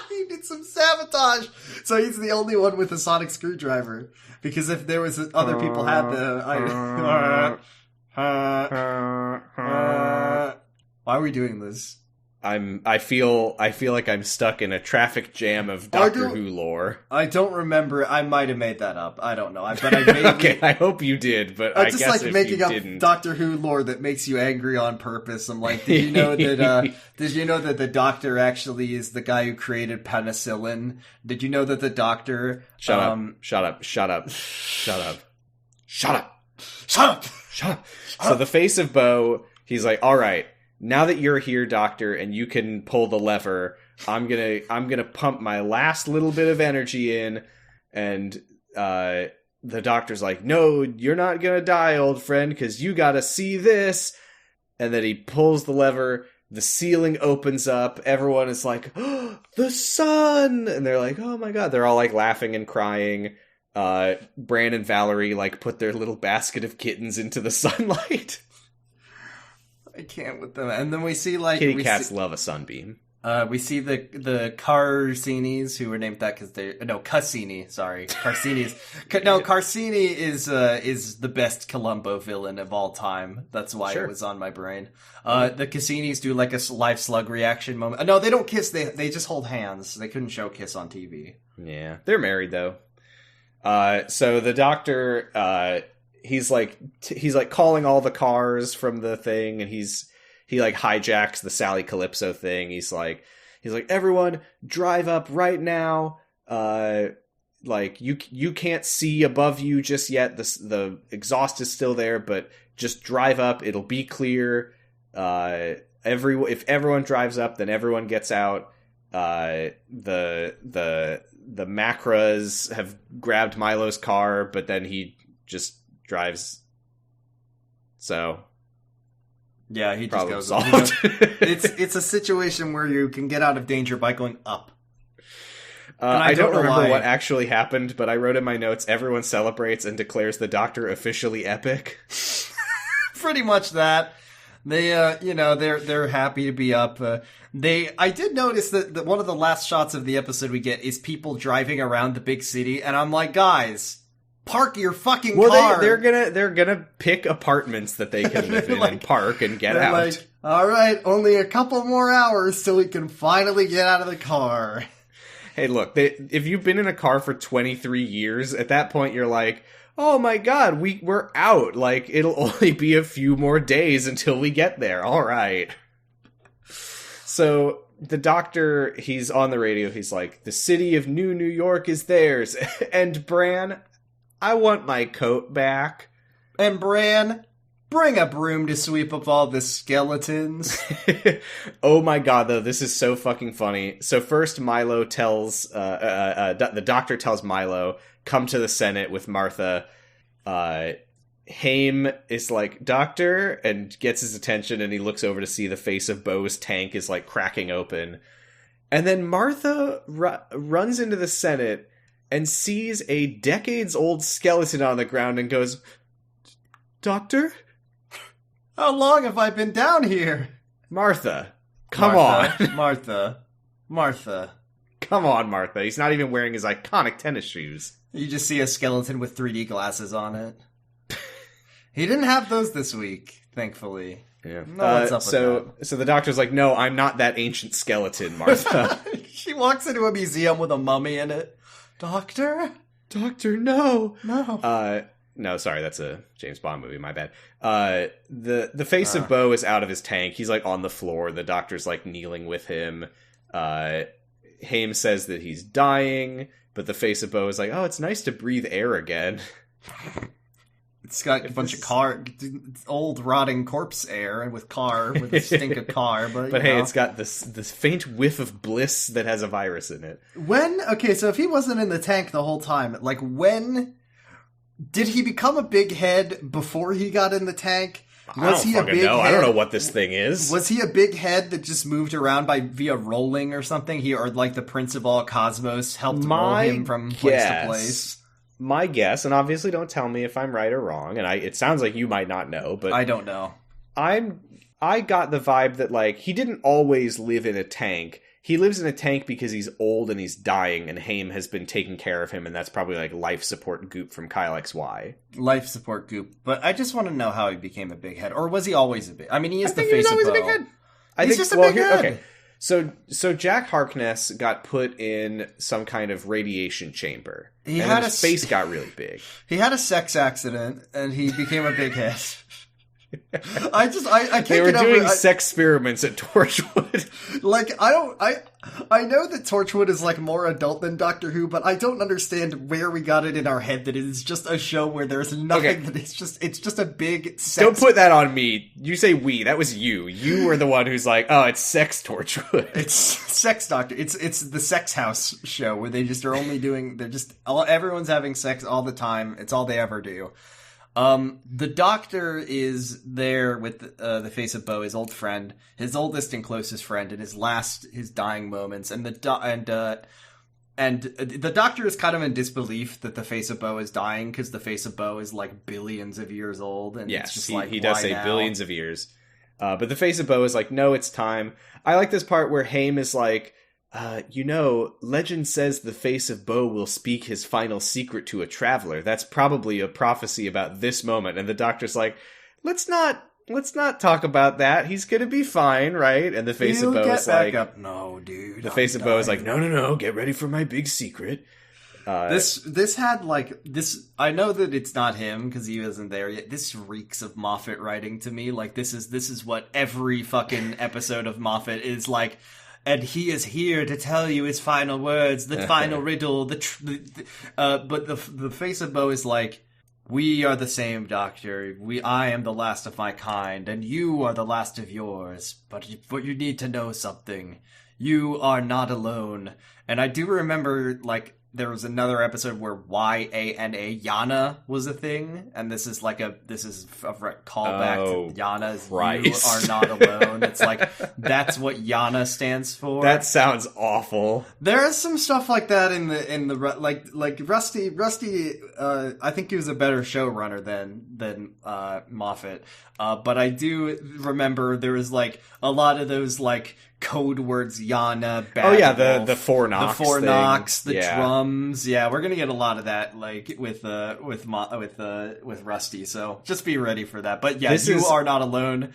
he did some sabotage. So he's the only one with a sonic screwdriver. Because if there was other people had why are we doing this? I feel like I'm stuck in a traffic jam of Doctor Who lore. I don't remember. I might have made that up. I don't know. But I made okay, I hope you did, but I just guess like if making you up didn't... Doctor Who lore that makes you angry on purpose. I'm like, did you know that the Doctor actually is the guy who created penicillin? Did you know that the Doctor Shut up. So the face of Bo, he's like, all right, now that you're here, Doctor, and you can pull the lever, I'm gonna pump my last little bit of energy in, and the Doctor's like, no, you're not gonna die, old friend, because you gotta see this. And then he pulls the lever, the ceiling opens up, everyone is like, oh, the sun! And they're like, oh my god, they're all like laughing and crying. Bran and Valerie like put their little basket of kittens into the sunlight. I can't with them. And then we see like kitty cats love a sunbeam. We see the Carcinis, who were named that because Cassini. Sorry, Carcinis. Carcini is the best Columbo villain of all time. That's why it was on my brain. The Cassinis do like a live slug reaction moment. No, they don't kiss. They just hold hands. They couldn't show kiss on TV. Yeah, they're married though. So the Doctor, he's like calling all the cars from the thing, and he like hijacks the Sally Calypso thing. He's like, everyone drive up right now. like you can't see above you just yet. The exhaust is still there, but just drive up. It'll be clear. If everyone drives up, then everyone gets out. The Macras have grabbed Milo's car, but then he just drives. So yeah, he just problem goes solved. It's a situation where you can get out of danger by going up. I don't remember what actually happened, but I wrote in my notes, everyone celebrates and declares the Doctor officially epic. Pretty much that. They, they're happy to be up. I did notice that one of the last shots of the episode we get is people driving around the big city, and I'm like, guys, park your fucking car. Well, they're gonna pick apartments that they can live in and park and get out. Like, all right, only a couple more hours till we can finally get out of the car. Hey, look, if you've been in a car for 23 years, at that point you're like, oh my god, we're out. Like, it'll only be a few more days until we get there. All right. So the Doctor, he's on the radio. He's like, the city of New York is theirs. And Bran, I want my coat back. And Bran, bring a broom to sweep up all the skeletons. Oh my god, though, this is so fucking funny. So first Milo tells, the Doctor tells Milo, come to the Senate with Martha. Haim is like, Doctor, and gets his attention, and he looks over to see the face of Bo's tank is like cracking open. And then Martha runs into the Senate and sees a decades-old skeleton on the ground and goes, Doctor? How long have I been down here? Martha, come on. Martha. Come on, Martha. He's not even wearing his iconic tennis shoes. You just see a skeleton with 3D glasses on it. He didn't have those this week, thankfully. Yeah. What's up with that? So the Doctor's like, no, I'm not that ancient skeleton, Martha. She walks into a museum with a mummy in it. Doctor, no. No. No, sorry, that's a James Bond movie, my bad. The face of Bo is out of his tank. He's like on the floor. The Doctor's like kneeling with him. Haim says that he's dying, but the face of Bo is like, oh, it's nice to breathe air again. It's got a bunch of old rotting corpse air with the stink of car. But hey, it's got this faint whiff of bliss that has a virus in it. So if he wasn't in the tank the whole time, like when did he become a big head before he got in the tank? Was he a big head? I don't know what this thing is. Was he a big head that just moved around via rolling or something? Or like the Prince of all Cosmos helped roll him from place to place? My guess, and obviously don't tell me if I'm right or wrong, and it sounds like you might not know, but I don't know. I got the vibe that, like, he didn't always live in a tank. He lives in a tank because he's old and he's dying, and Haim has been taking care of him, and that's probably like life support goop from Kyle XY. Life support goop. But I just want to know how he became a big head. Or was he always a big... I mean, he is the face of Bo. He was always a big head. He's just a big head. Okay. So Jack Harkness got put in some kind of radiation chamber. His face got really big. He had a sex accident, and he became a big head. I can't. They were doing sex experiments at Torchwood. Like, I know that Torchwood is like more adult than Doctor Who, but I don't understand where we got it in our head that it is just a show where there's nothing. That it's just a big sex. Don't put that on me. You say we. That was you. You were the one who's like, oh, it's sex Torchwood. It's sex Doctor. It's the sex house show where they just are only doing. Everyone's having sex all the time. It's all they ever do. The Doctor is there with the face of Bo, his old friend, his oldest and closest friend, in his dying moments, and the Doctor is kind of in disbelief that the face of Bo is dying because the face of Bo is like billions of years old, and yes, it's just he does say now? Billions of years, but the face of Bo is like, no, it's time. I like this part where Haim is like, legend says the face of Bo will speak his final secret to a traveler. That's probably a prophecy about this moment. And the Doctor's like, let's not talk about that. He's gonna be fine, right? And the face of Bo is like, no, dude. The face of Bo is like, no, get ready for my big secret. This had like this. I know that it's not him because he wasn't there yet. This reeks of Moffat writing to me. Like this is what every fucking episode of Moffat is like. and he is here to tell you his final words, the final riddle. But the face of Bo is like, we are the same, Doctor. I am the last of my kind, and you are the last of yours. But you need to know something. You are not alone. And I do remember, like, there was another episode where Yana, Yana was a thing, and this is a callback to Yana's Christ. You are not alone. It's like, that's what Yana stands for. That sounds awful. There is some stuff like that in the Rusty. I think he was a better showrunner than Moffat. But I do remember there was like a lot of those like code words, Yana, Bad Wolf, the four knocks, drums. Yeah, we're gonna get a lot of that like with Rusty. So just be ready for that. But yeah, you are not alone.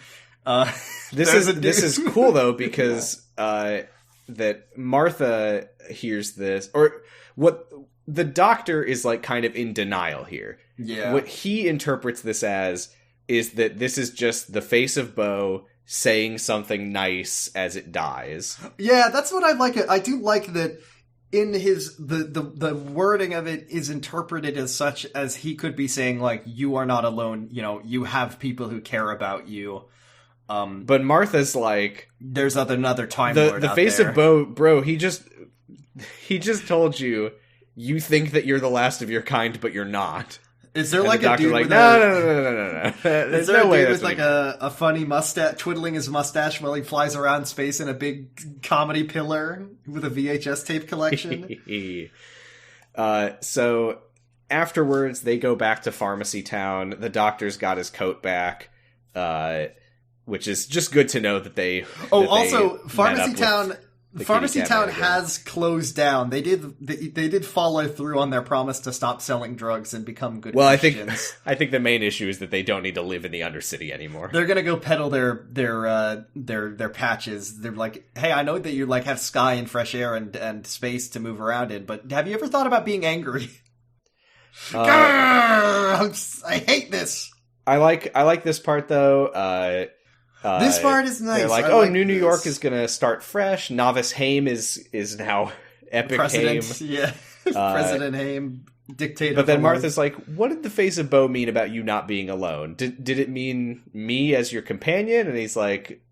This is cool though, because that Martha hears this, or what the Doctor is like kind of in denial here. Yeah, what he interprets this as is that this is just the face of Bo saying something nice as it dies. Yeah, that's what I like. I do like that in his the wording of it is interpreted as such as he could be saying like, you are not alone, you know, you have people who care about you. But Martha's like, there's another time the lord out face there. of Bo, bro, he just told you think that you're the last of your kind, but you're not. Is there and like the a dude like, with no. There's is there no a way dude that's with like a funny mustache, twiddling his mustache while he flies around space in a big comedy pillar with a VHS tape collection? So afterwards, they go back to Pharmacy Town. The Doctor's got his coat back, which is just good to know that they. Pharmacy Town. Pharmacy Town again. has closed down. They did follow through on their promise to stop selling drugs and become good Christians. I think the main issue is that they don't need to live in the Undercity anymore. They're gonna go peddle their patches. They're like, hey, I know that you like have sky and fresh air and space to move around in, but have you ever thought about being angry? I hate this. I like this part though. This part is nice. They're like, New York is going to start fresh. Novice Haim is now Epic President, Haim. Yeah. President Haim, dictator. But then Martha's like, what did the face of Bo mean about you not being alone? Did it mean me as your companion? And he's like,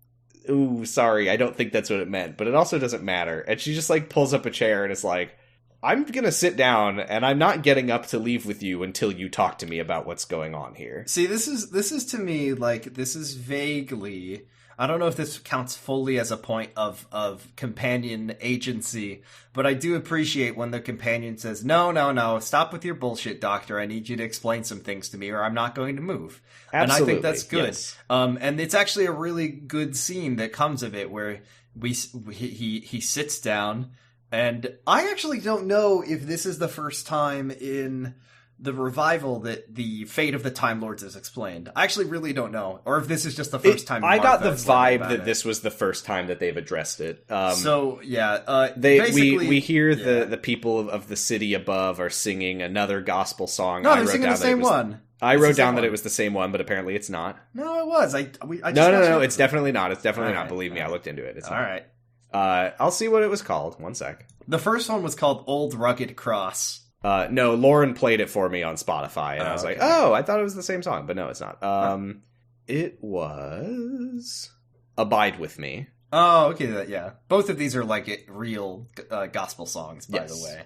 ooh, sorry, I don't think that's what it meant. But it also doesn't matter. And she just like pulls up a chair and is like, I'm going to sit down and I'm not getting up to leave with you until you talk to me about what's going on here. See, this is to me like, this is vaguely, I don't know if this counts fully as a point of companion agency, but I do appreciate when the companion says, no, stop with your bullshit, Doctor. I need you to explain some things to me or I'm not going to move. Absolutely. And I think that's good. Yes. And it's actually a really good scene that comes of it where he sits down. And I actually don't know if this is the first time in the revival that the fate of the Time Lords is explained. I actually really don't know. Or if this is just the first time I got the Martha learned vibe about that it. this was the first time that they've addressed it. Basically, we hear the people of the city above are singing another gospel song. No, they're singing the same one. I wrote down that it was the same one, but apparently it's not. No, it was. No, it's definitely not. It's definitely not. Believe me, I looked into it. It's all not. right. I'll see what it was called. One sec. The first one was called Old Rugged Cross. No, Lauren played it for me on Spotify, and I was okay. like, oh, I thought it was the same song, but no, it's not. It was Abide With Me. Oh, okay, yeah. Both of these are like real gospel songs, by the way.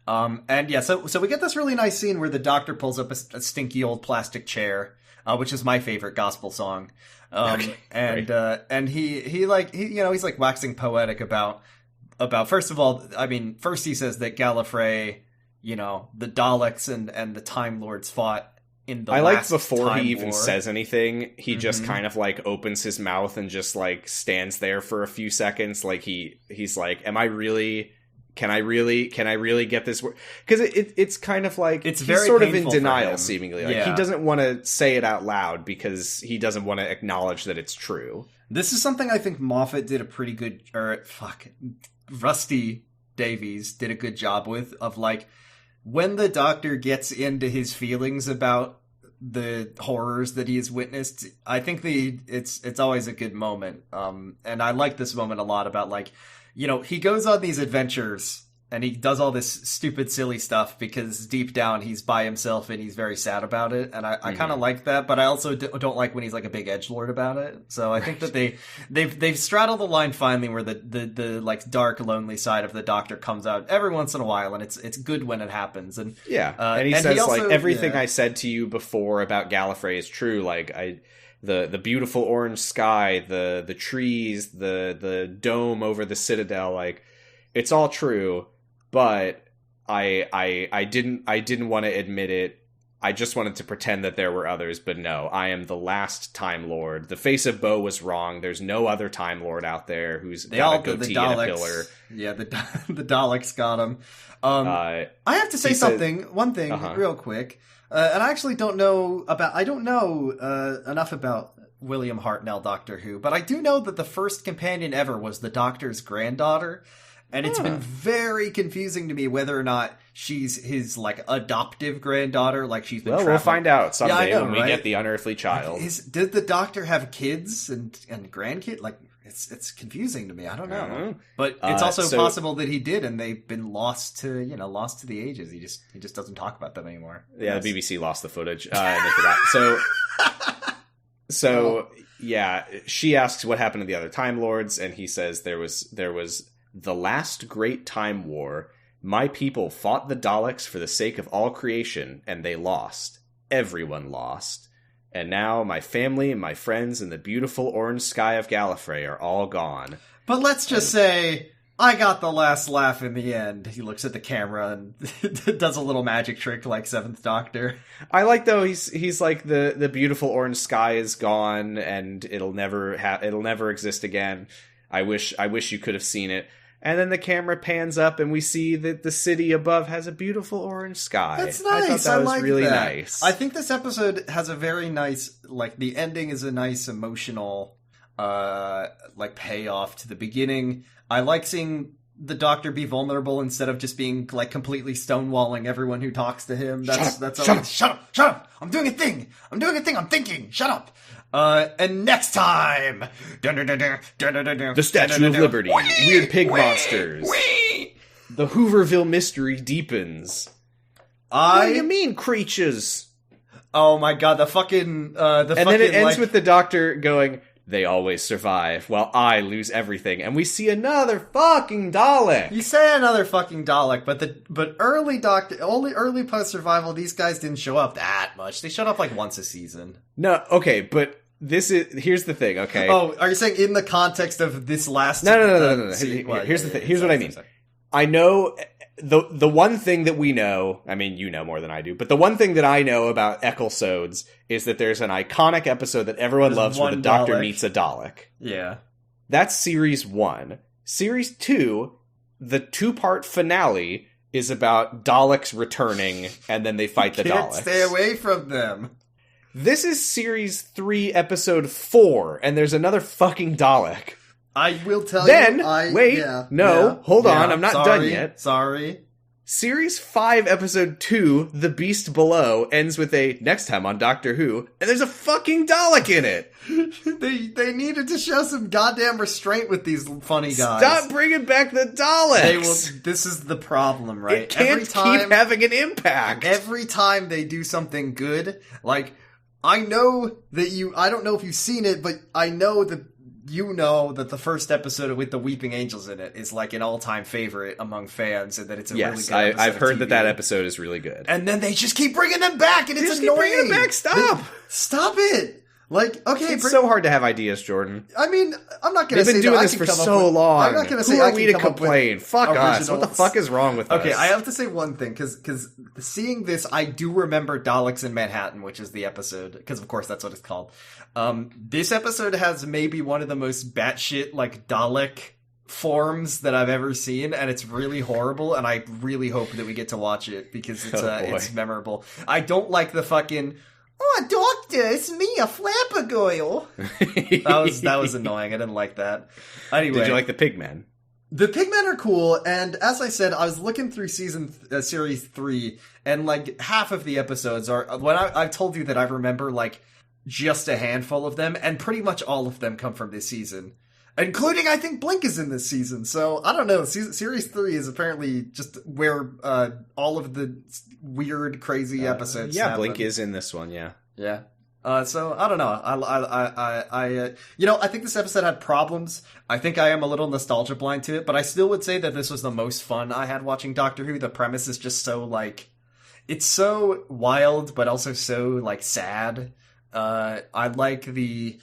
And yeah, so we get this really nice scene where the Doctor pulls up a stinky old plastic chair, which is my favorite gospel song. And he's like waxing poetic about first of all, I mean, first he says that Gallifrey, you know, the Daleks and the Time Lords fought in the last before Time he even War. says anything, he just kind of like opens his mouth and just like stands there for a few seconds, like he's like, can I really get this word? Because it's kind of like it's he's very sort of in painful for denial, him. seemingly. Like Yeah. he doesn't want to say it out loud because he doesn't want to acknowledge that it's true. This is something I think Moffat did a pretty good, Rusty Davies did a good job with, of like, when the Doctor gets into his feelings about the horrors that he has witnessed, I think it's always a good moment. And I like this moment a lot about like, he goes on these adventures and he does all this stupid, silly stuff because deep down he's by himself and he's very sad about it. And I kind of like that, but I also don't like when he's like a big edgelord about it. So I think that they've straddled the line finally where the like dark, lonely side of the Doctor comes out every once in a while, and it's good when it happens. And and he says also, like, everything I said to you before about Gallifrey is true. Like the beautiful orange sky, the trees, the dome over the Citadel, like it's all true. But I didn't want to admit it. I just wanted to pretend that there were others, but no, I am the last Time Lord. The face of Bo was wrong. There's no other Time Lord out there who's got a goatee and a pillar. Yeah, the Daleks got him. I have to say one thing, real quick. And I actually don't know enough about William Hartnell, Doctor Who, but I do know that the first companion ever was the Doctor's granddaughter. And it's been very confusing to me whether or not she's his, like, adoptive granddaughter, like she's been traveling. We'll find out someday when we get the unearthly child. Did the Doctor have kids and grandkids? Like, it's confusing to me. I don't know. But it's also possible that he did, and they've been lost to the ages. He just doesn't talk about them anymore. Yeah, the BBC lost the footage, and they forgot. So yeah, she asks what happened to the other Time Lords, and he says there was the last great time war. My people fought the Daleks for the sake of all creation, and they lost. Everyone lost. And now my family and my friends in the beautiful orange sky of Gallifrey are all gone. But let's just say, I got the last laugh in the end. He looks at the camera and does a little magic trick like Seventh Doctor. I like, though, he's like, the beautiful orange sky is gone, and it'll never exist again. I wish you could have seen it. And then the camera pans up and we see that the city above has a beautiful orange sky. That's nice. I thought that was really nice. I think this episode has a very nice, like, the ending is a nice emotional, like, payoff to the beginning. I like seeing the Doctor be vulnerable instead of just being, like, completely stonewalling everyone who talks to him. Shut up! I'm doing a thing! I'm thinking! Shut up! And next time, the Statue of Liberty, weird pig monsters. The Hooverville mystery deepens. What do you mean, creatures? Oh my god, the fucking, and then it ends with the Doctor going, "They always survive, while I lose everything," and we see another fucking Dalek. You say another fucking Dalek, but early Doctor, only early post survival, these guys didn't show up that much. They showed up like once a season. No, okay, but here's the thing, okay? Oh, are you saying in the context of this last? No. Here's the thing. Here's what I mean. I know the one thing that we know. I mean, you know more than I do, but the one thing that I know about Ecclesodes is that there's an iconic episode that everyone loves where the Doctor meets a Dalek. Yeah, that's series 1. Series 2, the 2-part finale is about Daleks returning, and then they fight the Daleks. Stay away from them. This is series 3, episode 4, and there's another fucking Dalek. I will tell you. Then, hold on, I'm not done yet. Sorry. Series 5, episode 2, The Beast Below, ends with a next time on Doctor Who, and there's a fucking Dalek in it. They needed to show some goddamn restraint with these funny guys. Stop bringing back the Daleks. This is the problem, right? It can't keep having an impact. Every time they do something good, like, I know that I don't know if you've seen it, but I know that you know that the first episode with the Weeping Angels in it is like an all-time favorite among fans, and that it's a really good episode. I've heard that episode is really good. And then they just keep bringing them back, and it's annoying. Keep bringing them back. Stop it! Like, okay, it's so hard to have ideas, Jordan. I mean, I'm not going to say they've been doing this for so long. I'm not going to say who are we to complain? Fuck us! What the fuck is wrong with us? Okay, I have to say one thing because seeing this, I do remember Daleks in Manhattan, which is the episode, because of course that's what it's called. This episode has maybe one of the most batshit like Dalek forms that I've ever seen, and it's really horrible. And I really hope that we get to watch it because it's memorable. I don't like the fucking. Oh, Doctor, it's me, a flappergoyle. that was annoying. I didn't like that. Anyway, did you like the pigmen? The pigmen are cool, and as I said, I was looking through series 3, and like half of the episodes are when I've told you that I remember like just a handful of them, and pretty much all of them come from this season. Including, I think, Blink is in this season. So, I don't know. Series 3 is apparently just where all of the weird, crazy episodes happen. Blink is in this one, yeah. Yeah. So, I don't know. I think this episode had problems. I think I am a little nostalgia blind to it, but I still would say that this was the most fun I had watching Doctor Who. The premise is just so, like... It's so wild, but also so, like, sad. I like the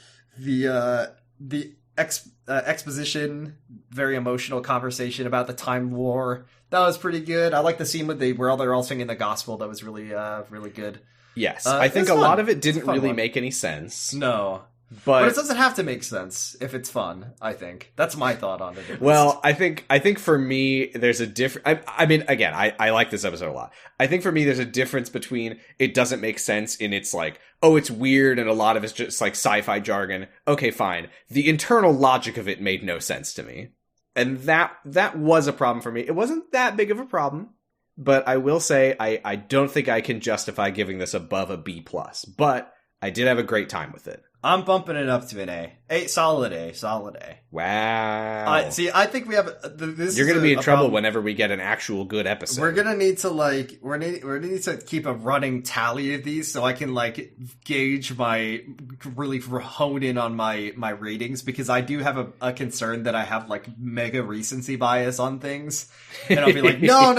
exposition, very emotional conversation about the Time War. That was pretty good. I like the scene where they're all singing the gospel. That was really, really good. Yes, I think a lot of it didn't really make any sense. No. But it doesn't have to make sense if it's fun, I think. That's my thought on it. Well, I think for me, there's a different... I mean, again, I like this episode a lot. I think for me, there's a difference between it doesn't make sense in its like, oh, it's weird and a lot of it's just like sci-fi jargon. Okay, fine. The internal logic of it made no sense to me. And that was a problem for me. It wasn't that big of a problem. But I will say, I don't think I can justify giving this above a B+. But I did have a great time with it. I'm bumping it up to an A. Solid A. Wow. See, I think we have... This You're going to be in trouble whenever we get an actual good episode. We're going to need to, like... We're going to need to keep a running tally of these so I can, like, gauge my... Really hone in on my ratings, because I do have a concern that I have, like, mega recency bias on things. And I'll be like, no,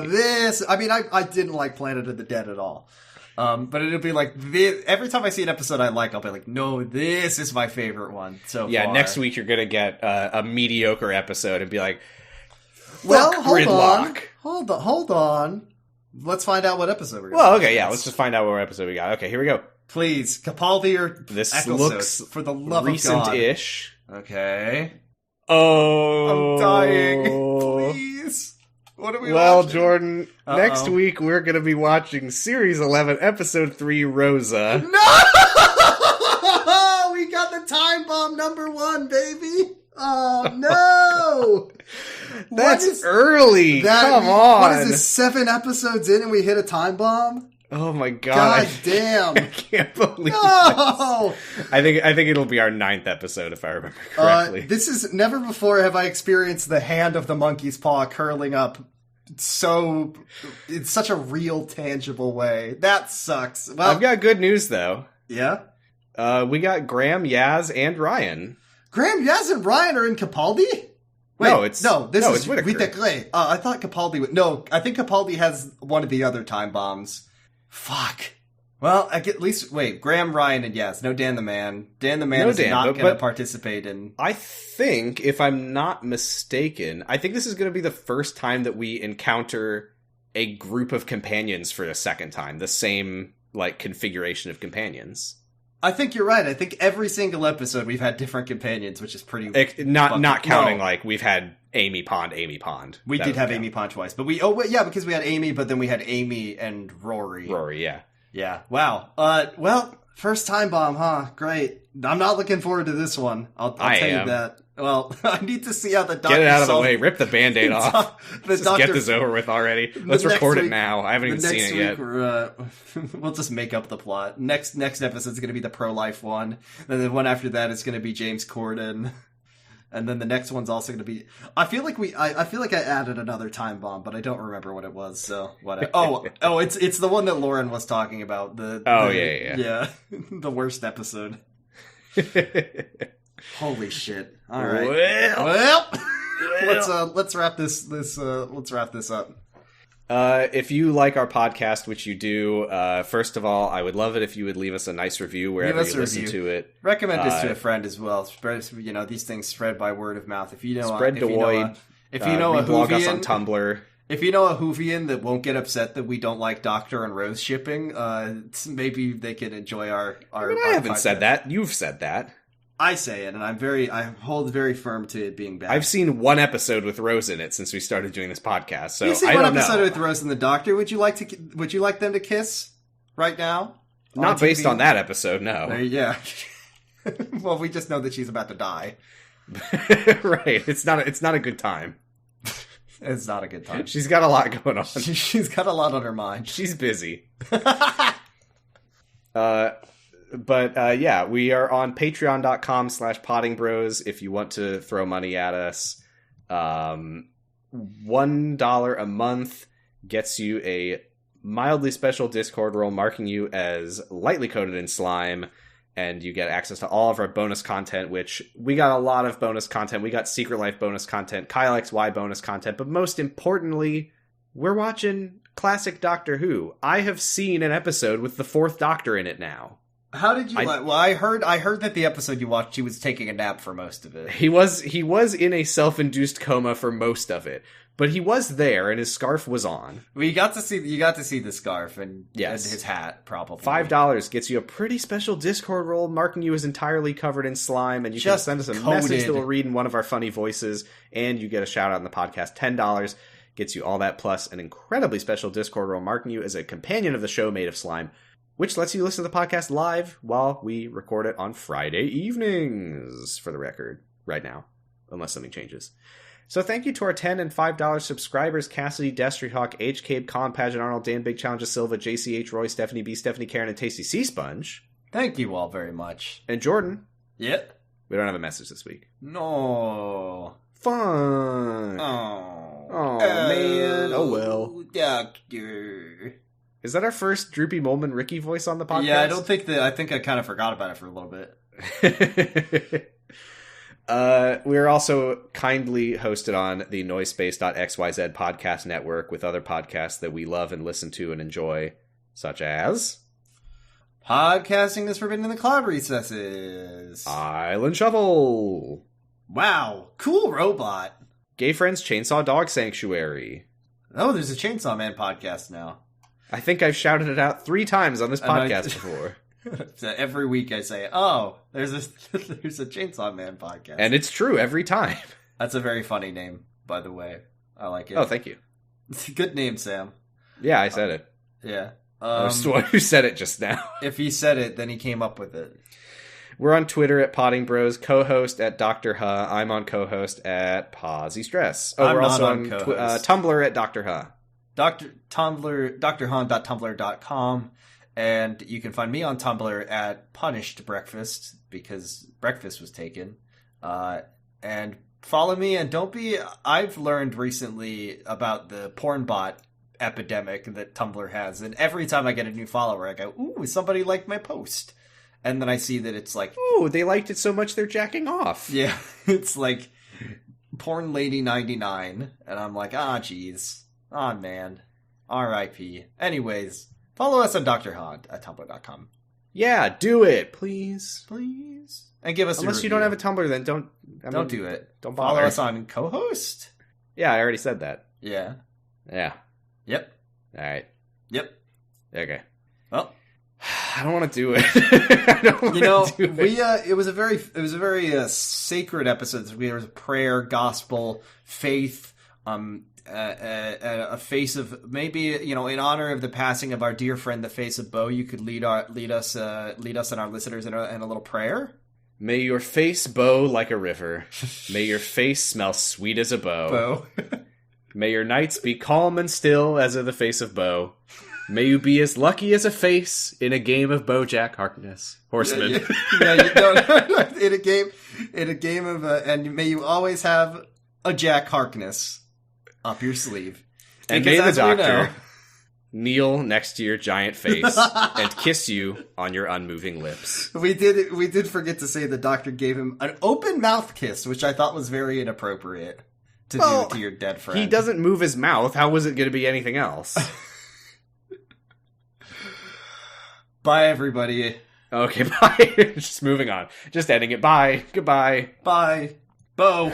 this... I mean, I didn't like Planet of the Dead at all. But it'll be like this, every time I see an episode I like, I'll be like, no, this is my favorite one. So far. Next week you're gonna get a mediocre episode and be like, well, Gridlock. Hold on. Let's find out what episode we're gonna Well, okay, yeah, let's just find out what episode we got. Okay, here we go. Please, Capaldi or this Eccleston, looks for the love of God. recent-ish. Okay. Oh, I'm dying. Please. What are we Well, watching? Jordan, next week we're going to be watching Series 11, Episode 3, Rosa. No! We got the time bomb #1, baby! Oh, no! That's early! Come on! What is this, 7 episodes in and we hit a time bomb? Oh my god. God damn. I can't believe No! this. I think it'll be our 9th episode if I remember correctly. This is never before have I experienced the hand of the monkey's paw curling up so it's such a real, tangible way. That sucks. Well, I've got good news though. Yeah? We got Graham, Yaz, and Ryan. Graham, Yaz, and Ryan are in Capaldi? Wait, this is Whittaker. I thought Capaldi would... No, I think Capaldi has one of the other time bombs. Fuck. Well, at least... Wait, Graham, Ryan, and Yaz. No Dan the Man. Dan the Man is not going to participate in... I think, if I'm not mistaken, I think this is going to be the first time that we encounter a group of companions for a second time. The same, like, configuration of companions. I think you're right. I think every single episode we've had different companions, which is pretty... Not counting, like, we've had Amy Pond. We did have Amy Pond twice. But because we had Amy, but then we had Amy and Rory. Yeah. Yeah. Wow. Well, first time bomb, huh? Great. I'm not looking forward to this one. I'll tell you that. Well, I need to see how the doctor... Get it out of the way. Rip the Band-Aid off. Let's just get this over with already. Let's record it now. I haven't even seen it yet. We'll just make up the plot. Next episode's going to be the pro-life one. And then the one after that is going to be James Corden. And then the next one's also going to be... I feel like I added another time bomb, but I don't remember what it was, so whatever. It's the one that Lauren was talking about. Yeah. The worst episode. Holy shit. All right. Well, let's wrap this up. If you like our podcast, which you do, first of all, I would love it if you would leave us a nice review wherever you listen to it. Recommend this to a friend as well. Spread, these things spread by word of mouth. If you know, spread the word. If you know a blog us Whovian on Tumblr. If you know a Whovian that won't get upset that we don't like Doctor and Rose shipping, maybe they can enjoy our. I haven't said that. You've said that. I say it, and I hold very firm to it being bad. I've seen one episode with Rose in it since we started doing this podcast, so You've seen one episode with Rose and the Doctor. Would you like them to kiss right now? Not based on that episode, no. Yeah. Well, we just know that she's about to die. Right. It's not a good time. It's not a good time. She's got a lot going on. She's got a lot on her mind. She's busy. But yeah, we are on patreon.com/pottingbros if you want to throw money at us. $1 a month gets you a mildly special Discord role marking you as lightly coated in slime, and you get access to all of our bonus content, which we got a lot of bonus content. We got Secret Life bonus content, Kyle XY bonus content, but most importantly, we're watching classic Doctor Who. I have seen an episode with the Fourth Doctor in it now. How did you Well, I heard that the episode you watched, he was taking a nap for most of it. He was in a self-induced coma for most of it, but he was there and his scarf was on. Well, you got to see the scarf and his hat, probably. $5 gets you a pretty special Discord role marking you as entirely covered in slime, and you can send us a message that we'll read in one of our funny voices, and you get a shout out on the podcast. $10 gets you all that, plus an incredibly special Discord role marking you as a companion of the show made of slime, which lets you listen to the podcast live while we record it on Friday evenings, for the record, right now, unless something changes. So thank you to our $10 and $5 subscribers: Cassidy, Destry Hawk, H. Cabe, Colin Pageant, Arnold, Dan, Big Challenger, Silva, JCH, Roy, Stephanie B, Stephanie Karen, and Tasty Sea Sponge. Thank you all very much. And Jordan. Yep. We don't have a message this week. No. Fun. Oh, man. Oh, well. Doctor. Is that our first Droopy Molman Ricky voice on the podcast? Yeah, I think I kind of forgot about it for a little bit. We're also kindly hosted on the Noisepace.xyz podcast network with other podcasts that we love and listen to and enjoy, such as Podcasting is Forbidden in the Cloud Recesses, Island Shuffle, Wow, Cool Robot, Gay Friends Chainsaw Dog Sanctuary. Oh, there's a Chainsaw Man podcast now. I think I've shouted it out 3 times on this podcast before. So every week I say, "Oh, there's a Chainsaw Man podcast," and it's true every time. That's a very funny name, by the way. I like it. Oh, thank you. It's a good name, Sam. Yeah, I said it. Yeah, I was the one who said it just now. If he said it, then he came up with it. We're on Twitter at Potting Bros, co-host at Dr. Huh. I'm on co-host at Pawsy Stress. Oh, we're also on Tumblr at Dr. Huh. drhun.tumblr.com, and you can find me on Tumblr at Punished Breakfast, because breakfast was taken. And follow me, and I've learned recently about the porn bot epidemic that Tumblr has, and every time I get a new follower, I go, "Ooh, somebody liked my post." And then I see that it's like, "Ooh, they liked it so much they're jacking off." Yeah, it's like Porn Lady 99, and I'm like, geez. Oh, man. R.I.P. Anyways, follow us on Dr. Hunt at tumblr.com. Yeah, do it, please. Please. And give us Unless you don't have a Tumblr, then don't do it. Don't follow us on co-host. Yeah, I already said that. Yeah. Yeah. Yep. All right. Yep. Okay. Well, I don't want to do it. I don't want to do it. It was a very sacred episode. There was a prayer, gospel, faith, a face of, maybe, in honor of the passing of our dear friend, the face of Bo. You could lead us and our listeners in a little prayer. May your face bow like a river. May your face smell sweet as a bow. May your nights be calm and still as are the face of Bo. May you be as lucky as a face in a game of BoJack Horseman. In a game of, and may you always have a Jack Harkness up your sleeve. And may the Doctor kneel next to your giant face and kiss you on your unmoving lips. We did forget to say the Doctor gave him an open mouth kiss, which I thought was very inappropriate to do to your dead friend. He doesn't move his mouth. How was it going to be anything else? Bye, everybody. Okay, bye. Just moving on. Just ending it. Bye. Goodbye. Bye. Bo.